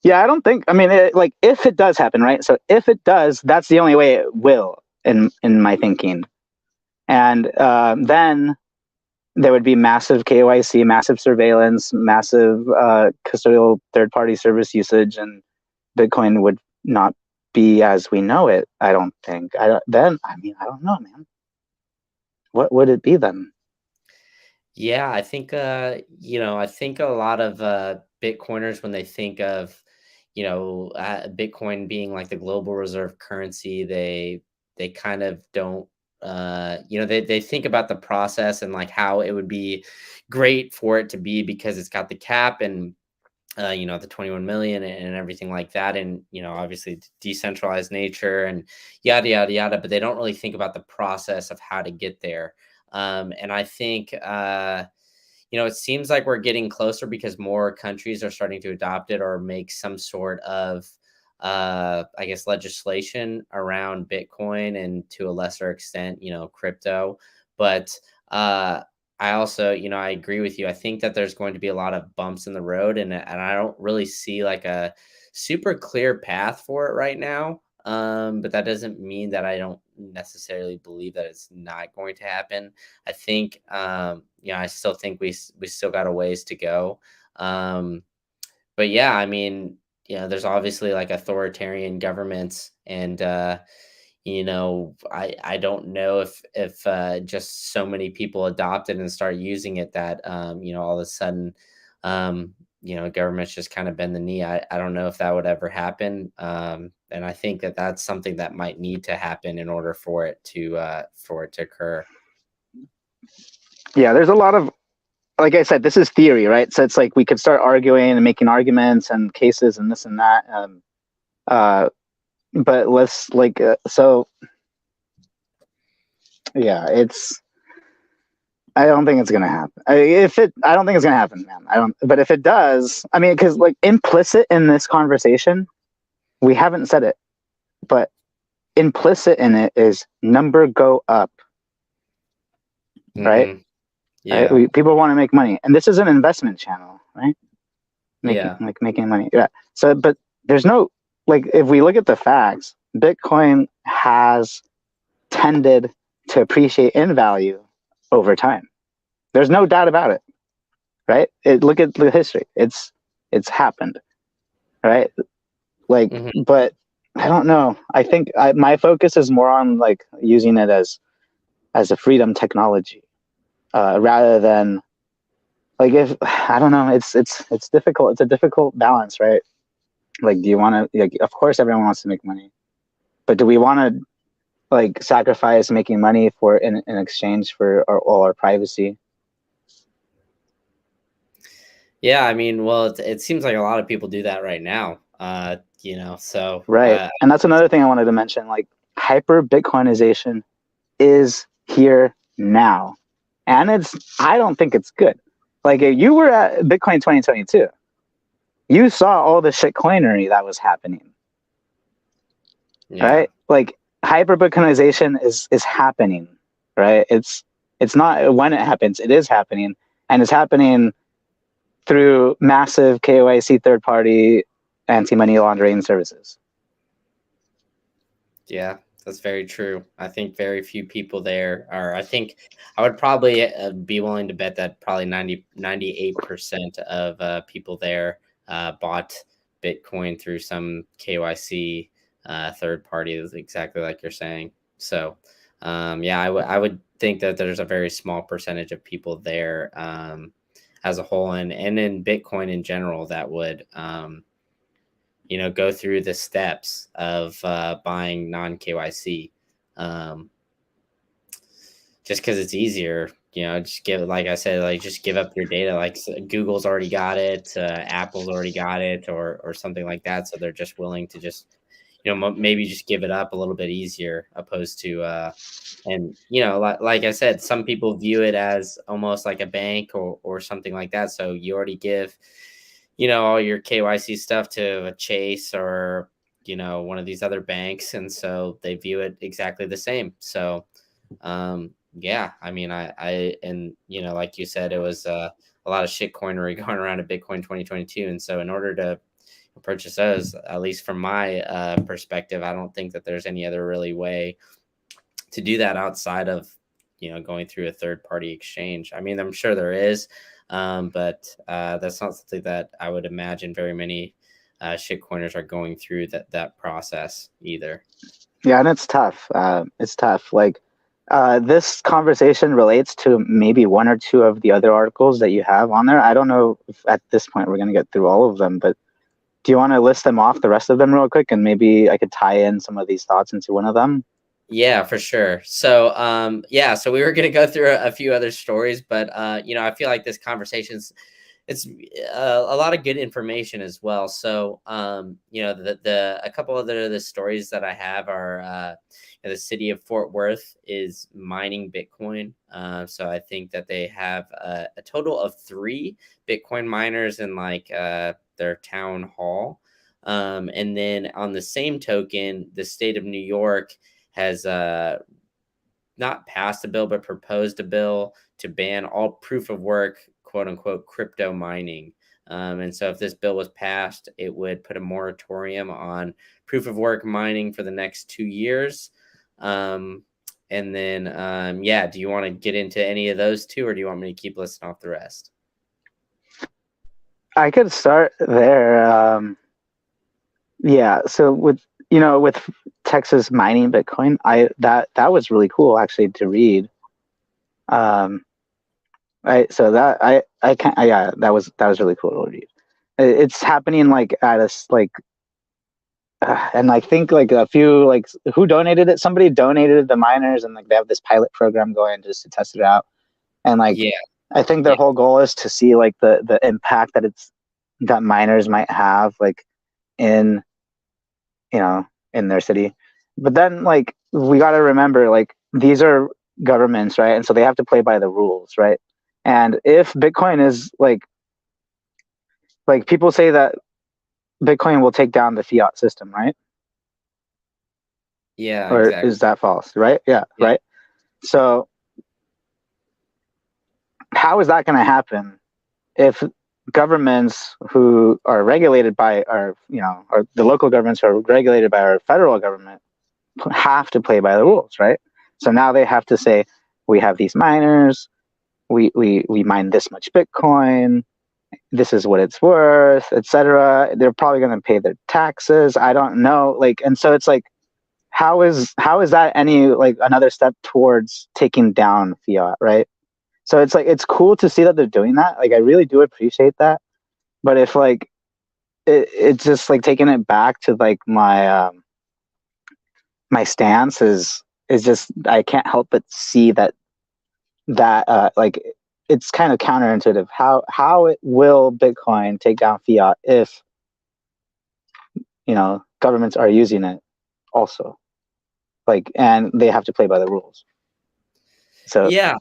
Yeah, I don't think. I mean, like if it does happen, right? So if it does, that's the only way it will, in my thinking. And then there would be massive KYC, massive surveillance, massive custodial third party service usage, and Bitcoin would not be as we know it. I don't think. I mean, I don't know, man. What would it be then? Yeah, I think a lot of Bitcoiners, when they think of, Bitcoin being like the global reserve currency, they kind of don't, they think about the process and like how it would be great for it to be because it's got the cap and the 21 million and everything like that. And, obviously decentralized nature and yada, yada, yada, but they don't really think about the process of how to get there. And I think, it seems like we're getting closer because more countries are starting to adopt it or make some sort of, I guess, legislation around Bitcoin and to a lesser extent, crypto. But, I also, I agree with you. I think that there's going to be a lot of bumps in the road, and I don't really see like a super clear path for it right now. But that doesn't mean that I don't necessarily believe that it's not going to happen. I think, I still think we still got a ways to go. Um, but yeah, I mean, there's obviously like authoritarian governments, and I don't know if just so many people adopt it and start using it that all of a sudden, governments just kind of bend the knee. I don't know if that would ever happen, and I think that that's something that might need to happen in order for it to occur. Yeah, there's a lot of, like I said, this is theory, right? So it's like we could start arguing and making arguments and cases and this and that. Uh, but let's so yeah, it's. I don't think it's gonna happen. I don't think it's gonna happen, man. I don't. But if it does, I mean, because like implicit in this conversation, we haven't said it, but implicit in it is number go up, right? Hmm. Right? Yeah, People want to make money, and this is an investment channel, right? yeah, Making money. Yeah. So, but there's no like if we look at the facts, Bitcoin has tended to appreciate in value over time. There's no doubt about it, right? Look at the history. It's happened, right? Like, hmm, but I don't know. I think my focus is more on like using it as a freedom technology, rather than like if I don't know. It's difficult. It's a difficult balance, right? Like, do you want to like? Of course, everyone wants to make money, but do we want to like sacrifice making money for in exchange for all our privacy? yeah. I mean, well, it seems like a lot of people do that right now. So Right. And that's another thing I wanted to mention. Like hyper Bitcoinization is here now. And I don't think it's good. Like if you were at Bitcoin 2022, you saw all the shitcoinery that was happening, yeah, right? Like hyper Bitcoinization is happening, right? It's not when it happens, it is happening. And it's happening through massive KYC third party anti money laundering services. yeah. That's very true. I think very few people there are. I think I would probably be willing to bet that probably 98% of people there bought Bitcoin through some KYC third party, exactly like you're saying. So, yeah, I would think that there's a very small percentage of people there as a whole, and in Bitcoin in general that would go through the steps of buying non KYC, um, just because it's easier. Just give, like I said, like just give up your data. Like Google's already got it, Apple's already got it, or something like that. So they're just willing to just maybe just give it up a little bit easier, opposed to and like I said, some people view it as almost like a bank or something like that. So you already give all your KYC stuff to a Chase or one of these other banks, and so they view it exactly the same. So yeah, I mean, I and like you said, it was a lot of shitcoinery going around at Bitcoin 2022, and so in order to purchase those, at least from my perspective, I don't think that there's any other really way to do that outside of going through a third party exchange. I mean, I'm sure there is, but that's not something that I would imagine very many shitcoiners are going through that process either. Yeah, and it's tough. It's tough. Like this conversation relates to maybe one or two of the other articles that you have on there. I don't know if at this point we're going to get through all of them, but do you want to list them off, the rest of them, real quick, and maybe I could tie in some of these thoughts into one of them? Yeah, for sure. So, yeah, so we were going to go through a few other stories, but I feel like this conversation's it's a lot of good information as well. So, the a couple of the stories that I have are the city of Fort Worth is mining Bitcoin. So I think that they have a total of 3 Bitcoin miners in like their town hall. And then on the same token, the state of New York has not passed a bill, but proposed a bill to ban all proof of work, quote unquote, crypto mining. And so if this bill was passed, it would put a moratorium on proof of work mining for the next 2 years. And then, yeah, do you want to get into any of those two, or do you want me to keep listing off the rest? I could start there. Yeah, so with Texas mining Bitcoin, that was really cool actually to read. Right, so I can't, yeah, that was really cool to read. It's happening like at us like, and I think like a few like who donated it? Somebody donated the miners, and like they have this pilot program going just to test it out. And like Yeah, I think their yeah, whole goal is to see like the impact that miners might have like in in their city. But then like we got to remember like these are governments, right? And so they have to play by the rules, right? And if Bitcoin is like people say that Bitcoin will take down the fiat system, right? yeah, Or exactly. is that false? Right? Yeah, Yeah, right. So how is that going to happen if governments who are regulated by our, or the local governments who are regulated by our federal government have to play by the rules, right? So now they have to say, we have these miners, we mine this much Bitcoin, this is what it's worth, etc. They're probably going to pay their taxes. I don't know, like, and so it's like, how is that any like another step towards taking down fiat, right? So it's like it's cool to see that they're doing that. Like I really do appreciate that. But if like it's just like taking it back to like my stance is just I can't help but see that like it's kind of counterintuitive. How it will Bitcoin take down fiat if governments are using it also, like, and they have to play by the rules. So yeah.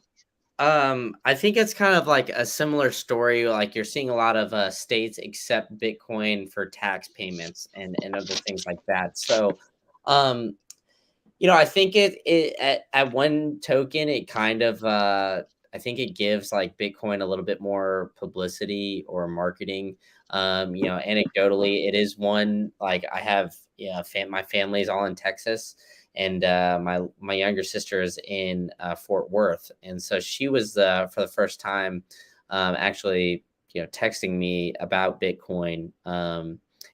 I think it's kind of like a similar story. Like you're seeing a lot of states accept Bitcoin for tax payments and other things like that. So, um, I think it at one token, it kind of I think it gives like Bitcoin a little bit more publicity or marketing. Anecdotally, it is one, like, I have, my family's all in Texas, and my younger sister is in Fort Worth, and so she was for the first time actually texting me about Bitcoin.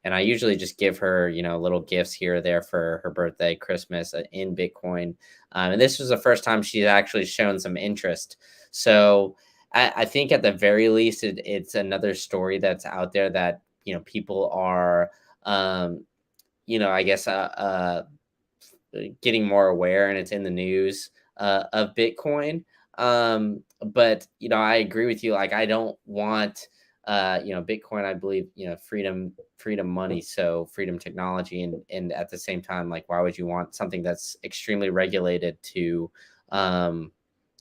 And I usually just give her little gifts here or there for her birthday, Christmas, in Bitcoin. And this was the first time she's actually shown some interest. So I think at the very least it's another story that's out there that people are I guess getting more aware, and it's in the news of Bitcoin. But I agree with you. Like, I don't want Bitcoin. I believe freedom money, so freedom technology, and at the same time, like, why would you want something that's extremely regulated to own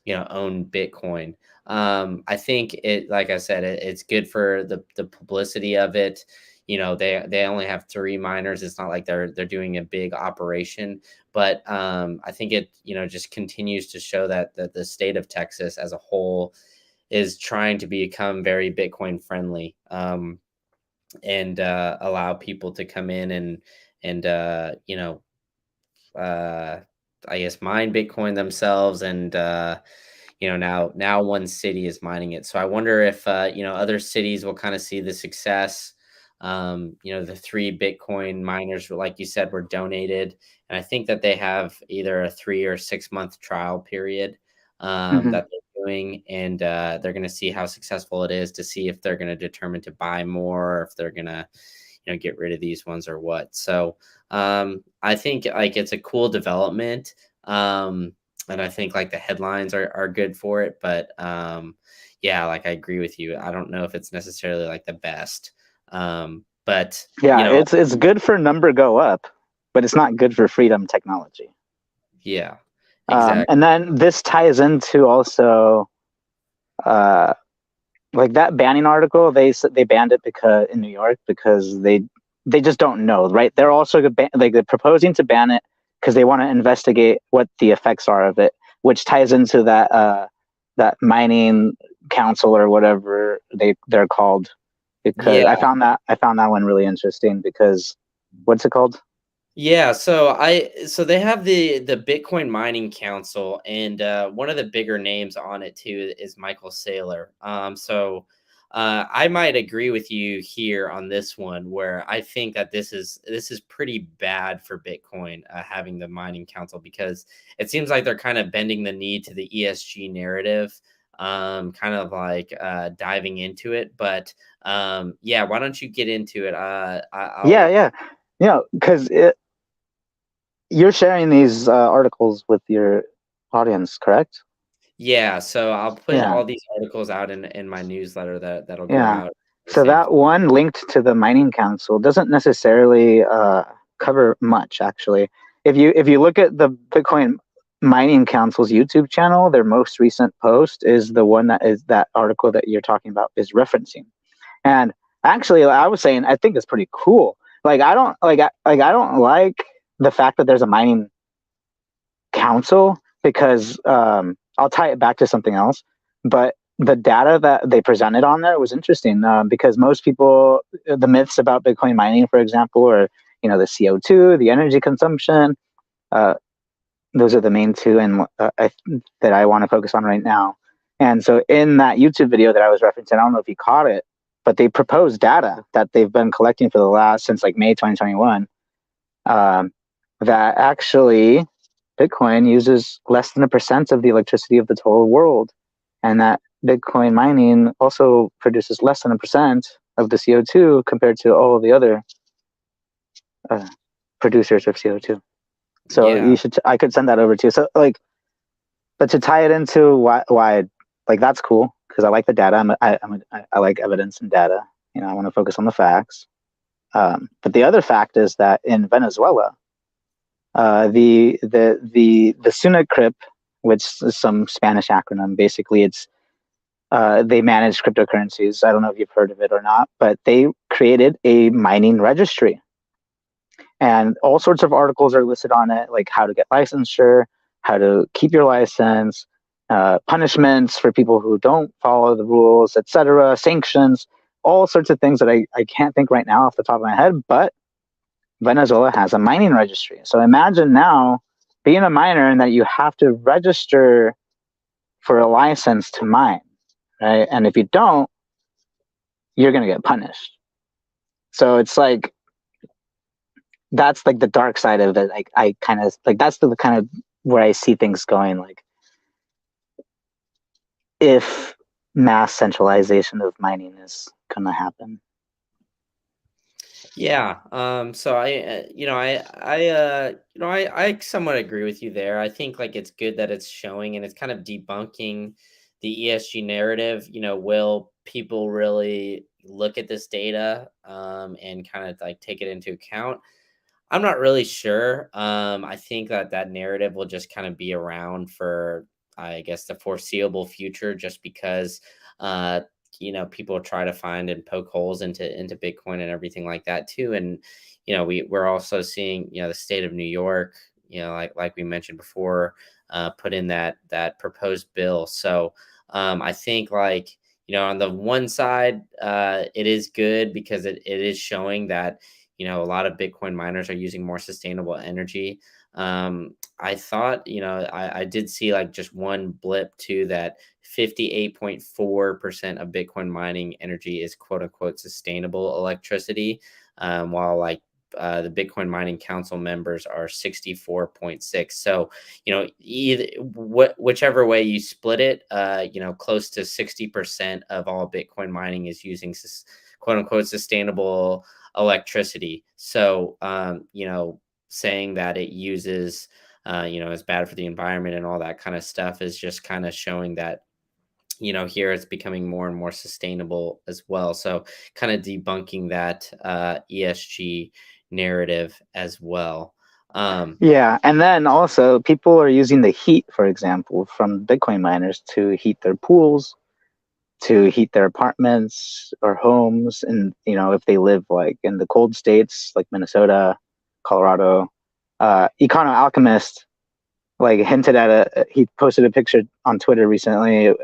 Bitcoin? I think like I said, it's good for the publicity of it. They only have 3 miners. It's not like they're doing a big operation, but I think it just continues to show that the state of Texas as a whole is trying to become very Bitcoin friendly, and allow people to come in and uh, I guess mine Bitcoin themselves, and now one city is mining it. So I wonder if other cities will kind of see the success. The 3 Bitcoin miners, like you said, were donated, and I think that they have either a 3 or 6 month trial period Hmm. that they're doing, and they're going to see how successful it is to see if they're going to determine to buy more, or if they're going to get rid of these ones or what. So I think, like, it's a cool development. And I think, like, the headlines are good for it, but yeah, like, I agree with you. I don't know if it's necessarily like the best. But Yeah, it's good for number go up, but it's not good for freedom technology. yeah, exactly. And then this ties into also uh, like that banning article. They banned it because in New York because they just don't know, right? They're also like they're proposing to ban it because they want to investigate what the effects are of it, which ties into that mining council or whatever they're called. Because Yeah. I found that one really interesting because what's it called? Yeah, so they have the Bitcoin Mining Council, and one of the bigger names on it too is Michael Saylor. I might agree with you here on this one, where I think that this is pretty bad for Bitcoin, having the Mining Council, because it seems like they're kind of bending the knee to the ESG narrative, kind of like diving into it. But yeah, why don't you get into it? Yeah, I'll yeah, because you're sharing these articles with your audience, correct? Yeah, so I'll put Yeah, all these articles out in my newsletter that'll go yeah. out at the So same that time. one linked to the mining council doesn't necessarily cover much, actually. If you look at the Bitcoin Mining Council's YouTube channel, their most recent post is the one that article that you're talking about is referencing. And actually, I was saying I think it's pretty cool. Like I don't like the fact that there's a mining council because I'll tie it back to something else. But the data that they presented on there was interesting because most people, the myths about Bitcoin mining, for example, are the CO2, the energy consumption. Uh, those are the main two, and that I want to focus on right now. And so, in that YouTube video that I was referencing, I don't know if you caught it, but they proposed data that they've been collecting for the last since like May 2021. Um, that actually Bitcoin uses less than 1% of the electricity of the total world, and that Bitcoin mining also produces less than 1% of the CO2 compared to all of the other uh, producers of CO2. So Yeah, I could send that over to you. So like, but to tie it into why like that's cool because I like the data. I like evidence and data. I want to focus on the facts. But the other fact is that in Venezuela, the SUNACRIP, which is some Spanish acronym. Basically, it's they manage cryptocurrencies. I don't know if you've heard of it or not, but they created a mining registry, and all sorts of articles are listed on it, like how to get licensure, how to keep your license, punishments for people who don't follow the rules, etc., sanctions. all sorts of things that I can't think right now off the top of my head, but Venezuela has a mining registry. So imagine now being a miner and that you have to register for a license to mine, right? And if you don't, you're going to get punished. So it's like, that's like the dark side of it. Like, I kind of like, that's the kind of where I see things going. Like, if mass centralization of mining is going to happen. Yeah. So I somewhat agree with you there. I think like it's good that it's showing and it's kind of debunking the ESG narrative. Will people really look at this data and kind of like take it into account? I'm not really sure. I think that narrative will just kind of be around for, I guess, the foreseeable future, just because, uh, people try to find and poke holes into Bitcoin and everything like that too. And we're also seeing, the state of New York, like we mentioned before, put in that proposed bill. So I think like, on the one side, it is good because it is showing that a lot of Bitcoin miners are using more sustainable energy. I thought, I did see like just one blip too, that 58.4% of Bitcoin mining energy is quote unquote sustainable electricity, while like the Bitcoin Mining Council members are 64.6. So, whichever way you split it, close to 60% of all Bitcoin mining is using quote unquote sustainable electricity. So, saying that it uses, is bad for the environment and all that kind of stuff is just kind of showing that, here it's becoming more and more sustainable as well. So, kind of debunking that ESG narrative as well. Yeah, and then also people are using the heat, for example, from Bitcoin miners to heat their pools, to heat their apartments or homes, and if they live like in the cold states like Minnesota, Colorado. Econo Alchemist like hinted at he posted a picture on Twitter recently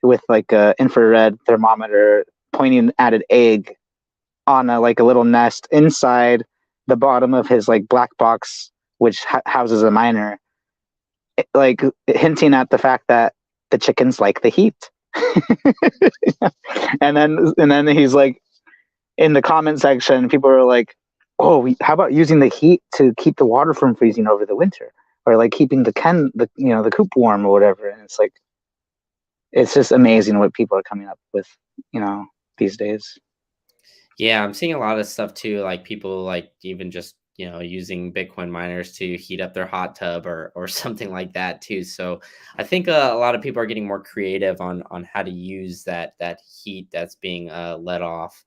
with like a infrared thermometer pointing at an egg on like a little nest inside the bottom of his like black box, which houses a miner, like hinting at the fact that the chickens like the heat. and then he's like, in the comment section, people are like, "Oh, how about using the heat to keep the water from freezing over the winter, or like keeping the coop warm or whatever?" And it's like, it's just amazing what people are coming up with, these days. Yeah, I'm seeing a lot of stuff too, like people like even just using Bitcoin miners to heat up their hot tub or something like that too. So I think a lot of people are getting more creative on how to use that heat that's being let off.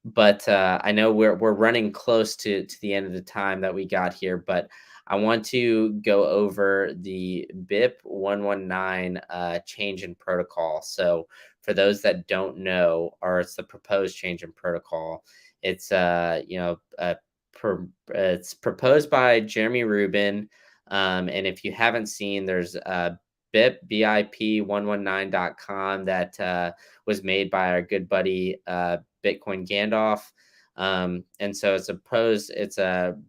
But I know we're running close to the end of the time that we got here, but I want to go over the BIP 119 change in protocol. So for those that don't know, or it's the proposed change in protocol, it's it's proposed by Jeremy Rubin. And if you haven't seen, there's BIP119.com that was made by our good buddy Bitcoin Gandalf. And so it's a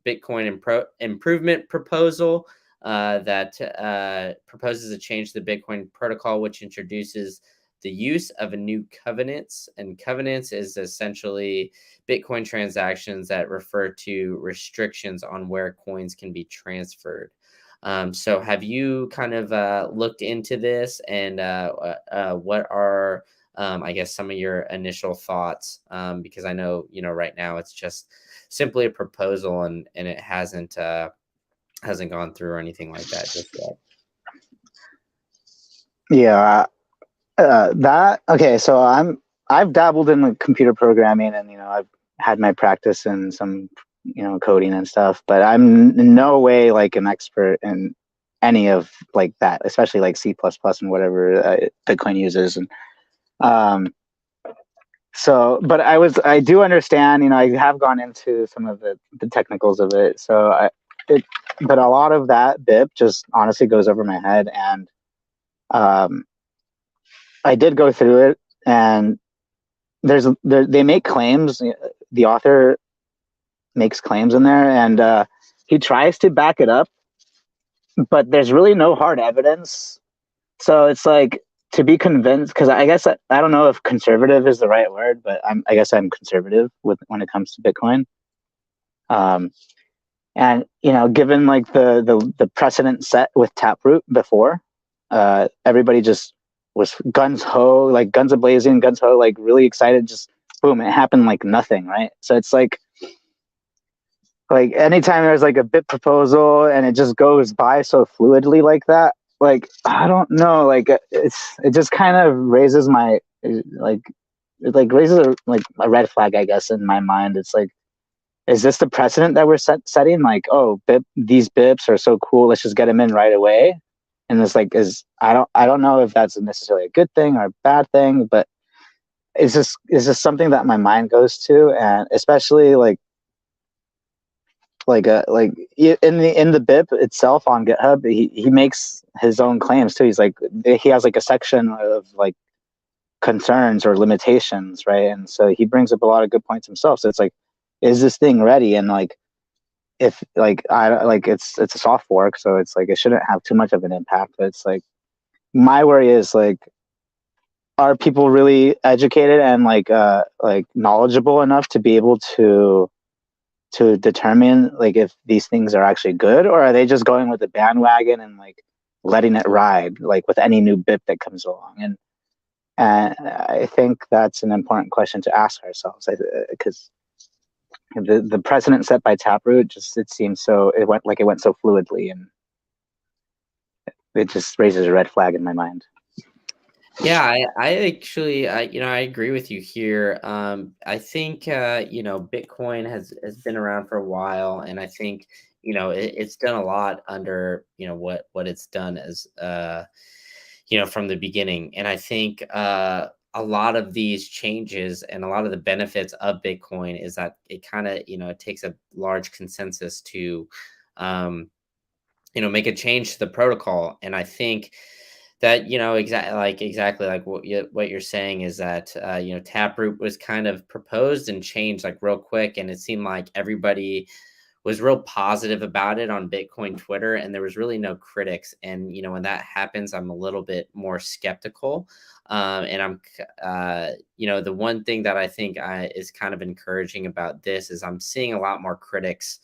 Bitcoin improvement proposal that proposes a change to the Bitcoin protocol, which introduces the use of a new covenants. And covenants is essentially Bitcoin transactions that refer to restrictions on where coins can be transferred. So have you kind of looked into this, and what are I guess some of your initial thoughts? Because I know, right now it's just simply a proposal, and it hasn't gone through or anything like that just yet. Yeah, that okay. So I've dabbled in like computer programming, and I've had my practice in some coding and stuff, but I'm in no way like an expert in any of like that, especially like C++ and whatever Bitcoin uses. And so, but I do understand, I have gone into some of the technicals of it. But a lot of that BIP just honestly goes over my head. And, I did go through it, and they make claims. The author makes claims in there, and he tries to back it up, but there's really no hard evidence. So it's like to be convinced, because I guess I don't know if conservative is the right word, but I guess I'm conservative with when it comes to Bitcoin. Um, and given like the precedent set with Taproot before, everybody just was guns ho, like guns a blazing, guns ho, like really excited. Just boom, it happened like nothing, right? So it's like anytime there's like a bit proposal and it just goes by so fluidly like that, like I don't know, like it just kind of raises my like it like raises a red flag, I guess, in my mind. It's like, is this the precedent that we're setting? Like, oh, these bips are so cool, let's just get them in right away. And it's like, I don't know if that's necessarily a good thing or a bad thing, but it's just something that my mind goes to, and especially like in the BIP itself on GitHub, he makes his own claims too. He's like, he has like a section of like concerns or limitations, right? And so he brings up a lot of good points himself. So it's like, is this thing ready? And like, if like I like it's a soft fork, so it's like it shouldn't have too much of an impact. But it's like my worry is like, are people really educated and like knowledgeable enough to be able to determine like if these things are actually good, or are they just going with the bandwagon and like letting it ride like with any new bip that comes along? And I think that's an important question to ask ourselves, because the precedent set by Taproot just it seems so it went so fluidly, and it just raises a red flag in my mind. Yeah, I actually, I agree with you here. I think, Bitcoin has been around for a while, and I think, it's done a lot under, what it's done as, from the beginning. And I think, a lot of these changes and a lot of the benefits of Bitcoin is that it kind of, it takes a large consensus to, um, make a change to the protocol. And I think that, exactly like what you're saying is that, Taproot was kind of proposed and changed like real quick, and it seemed like everybody was real positive about it on Bitcoin Twitter, and there was really no critics. And when that happens, I'm a little bit more skeptical. And the one thing that I think is kind of encouraging about this is I'm seeing a lot more critics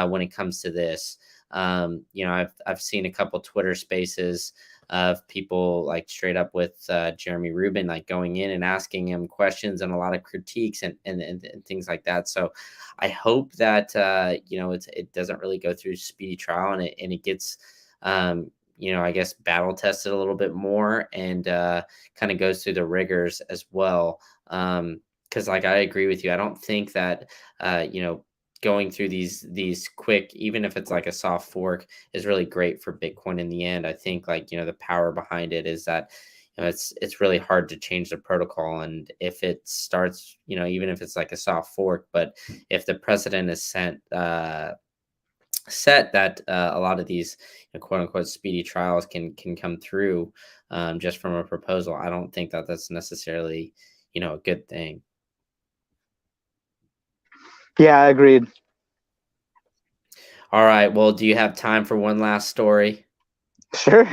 when it comes to this. I've seen a couple Twitter spaces of people like straight up with Jeremy Rubin, like going in and asking him questions and a lot of critiques and things like that. So I hope that, it doesn't really go through speedy trial, and it gets, I guess battle tested a little bit more, and kind of goes through the rigors as well. Cause like, I agree with you. I don't think that, going through these quick, even if it's like a soft fork, is really great for Bitcoin in the end. I think like, the power behind it is that, it's really hard to change the protocol. And if it starts, even if it's like a soft fork, but if the precedent is set that a lot of these, quote unquote speedy trials can come through, just from a proposal, I don't think that that's necessarily, a good thing. Yeah, agreed. All right. Well, do you have time for one last story? Sure.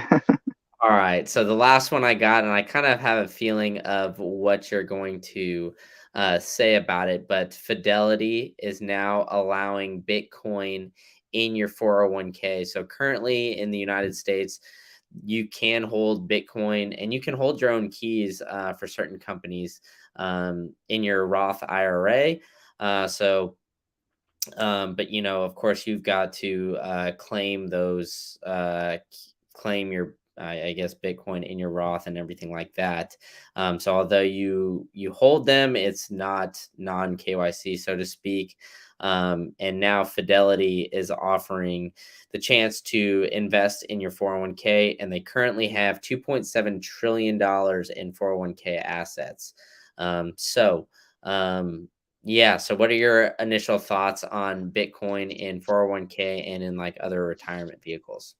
All right. So the last one I got, and I kind of have a feeling of what you're going to say about it, but Fidelity is now allowing Bitcoin in your 401k. So currently in the United States, you can hold Bitcoin, and you can hold your own keys for certain companies in your Roth IRA. But of course, you've got to claim those, claim your, I guess, Bitcoin in your Roth and everything like that. So although you hold them, it's not non-KYC, so to speak. And now Fidelity is offering the chance to invest in your 401k, and they currently have $2.7 trillion in 401k assets. So. Yeah. So what are your initial thoughts on Bitcoin in 401k and in like other retirement vehicles?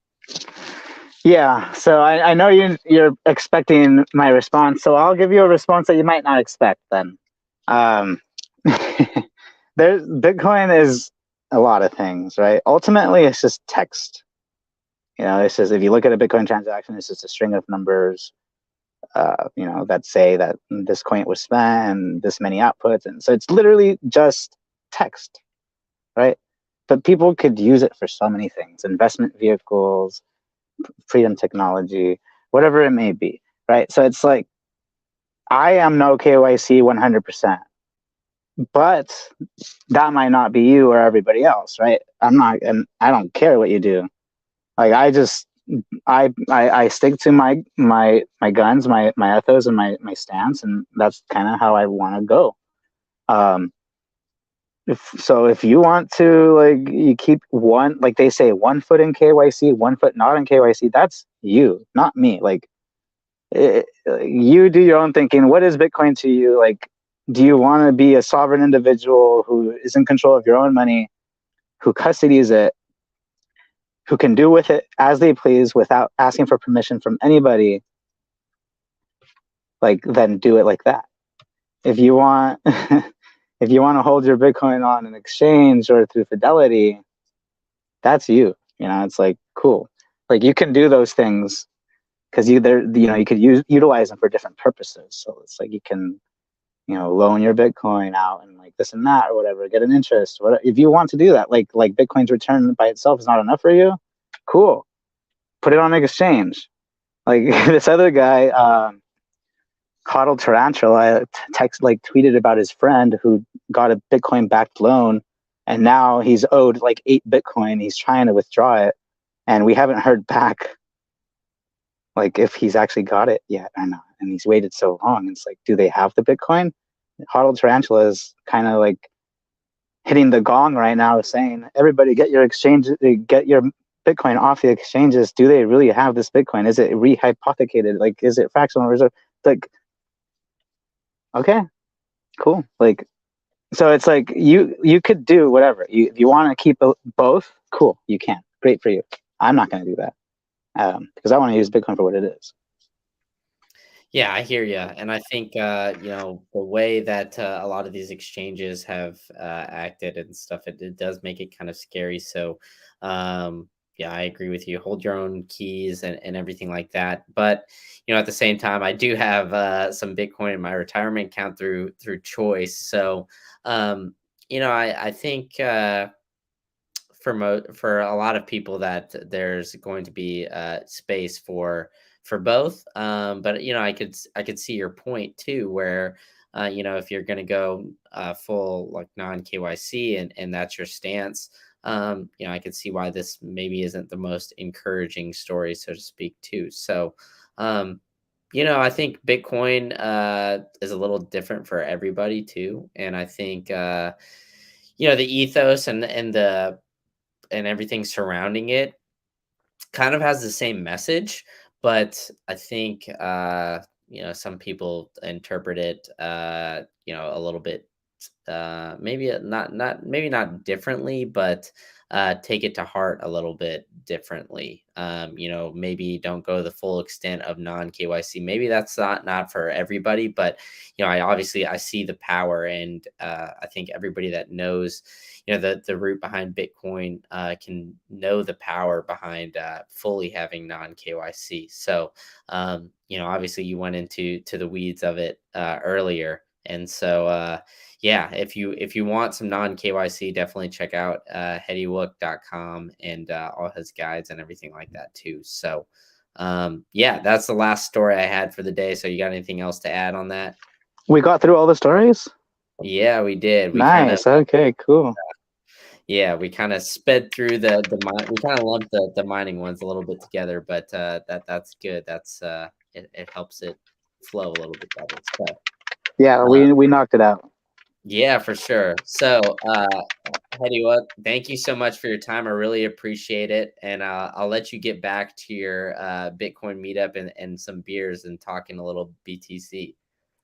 Yeah, so I know you're expecting my response, so I'll give you a response that you might not expect then. Um, there's Bitcoin is a lot of things, right? Ultimately, it's just text. It's just if you look at a Bitcoin transaction, it's just a string of numbers. That say that this coin was spent and this many outputs, and so it's literally just text, right? But people could use it for so many things: investment vehicles, freedom technology, whatever it may be, right? So it's like I am no KYC 100%, but that might not be you or everybody else, right? I'm not, and I don't care what you do. Like I stick to my guns, my ethos, and my stance, and that's kind of how I want to go. Um, if you want to, like, you keep one, like they say, 1 foot in KYC, 1 foot not in KYC. That's you, not me. Like you do your own thinking. What is Bitcoin to you? Like, do you want to be a sovereign individual who is in control of your own money, who custodies it, who can do with it as they please without asking for permission from anybody? Like, then do it like that. If you want, if you want to hold your Bitcoin on an exchange or through Fidelity, that's you. It's like, cool. Like, you can do those things because you could utilize them for different purposes. So it's like you can, loan your Bitcoin out and like this and that or whatever, get an interest. Whatever. If you want to do that, like Bitcoin's return by itself is not enough for you, cool. Put it on an exchange. Like this other guy, Coddled Tarantula, tweeted about his friend who got a Bitcoin backed loan, and now he's owed like 8 Bitcoin. He's trying to withdraw it, and we haven't heard back like if he's actually got it yet or not. And he's waited so long. It's like, do they have the Bitcoin? Coddled Tarantula is kind of like hitting the gong right now, saying, everybody get your Bitcoin off the exchanges. Do they really have this Bitcoin? Is it rehypothecated? Like, is it fractional reserve? Like, okay, cool. Like, so it's like you could do whatever. If you want to keep both, cool, you can. Great for you. I'm not going to do that because I want to use Bitcoin for what it is. Yeah, I hear you, and I think the way that a lot of these exchanges have acted and stuff, it does make it kind of scary. So, yeah, I agree with you. Hold your own keys and everything like that. But at the same time, I do have some Bitcoin in my retirement account through choice. So, I think for a lot of people that there's going to be space for both. But I could see your point too, where if you're going to go full like non KYC and that's your stance, I could see why this maybe isn't the most encouraging story, so to speak, too. So, I think Bitcoin is a little different for everybody too, and I think the ethos and everything surrounding it kind of has the same message, but I think some people interpret it a little bit maybe not differently, but take it to heart a little bit differently. Maybe don't go the full extent of non KYC. Maybe that's not for everybody, but I see the power, and I think everybody that knows the root behind Bitcoin can know the power behind fully having non KYC. So obviously you went into the weeds of it earlier, and so yeah, if you want some non KYC, definitely check out headywook.com and all his guides and everything like that too. So yeah, that's the last story I had for the day. So you got anything else to add on that? We got through all the stories. Yeah, we did. Nice. Okay, cool. Yeah, we kind of sped through we kind of lumped the mining ones a little bit together, but that's good. That's it helps it flow a little bit better. So yeah, we knocked it out. Yeah, for sure. So, Heady, thank you so much for your time. I really appreciate it. And I'll let you get back to your Bitcoin meetup and some beers and talking a little BTC.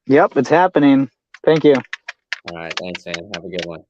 Yep, it's happening. Thank you. All right. Thanks, man. Have a good one.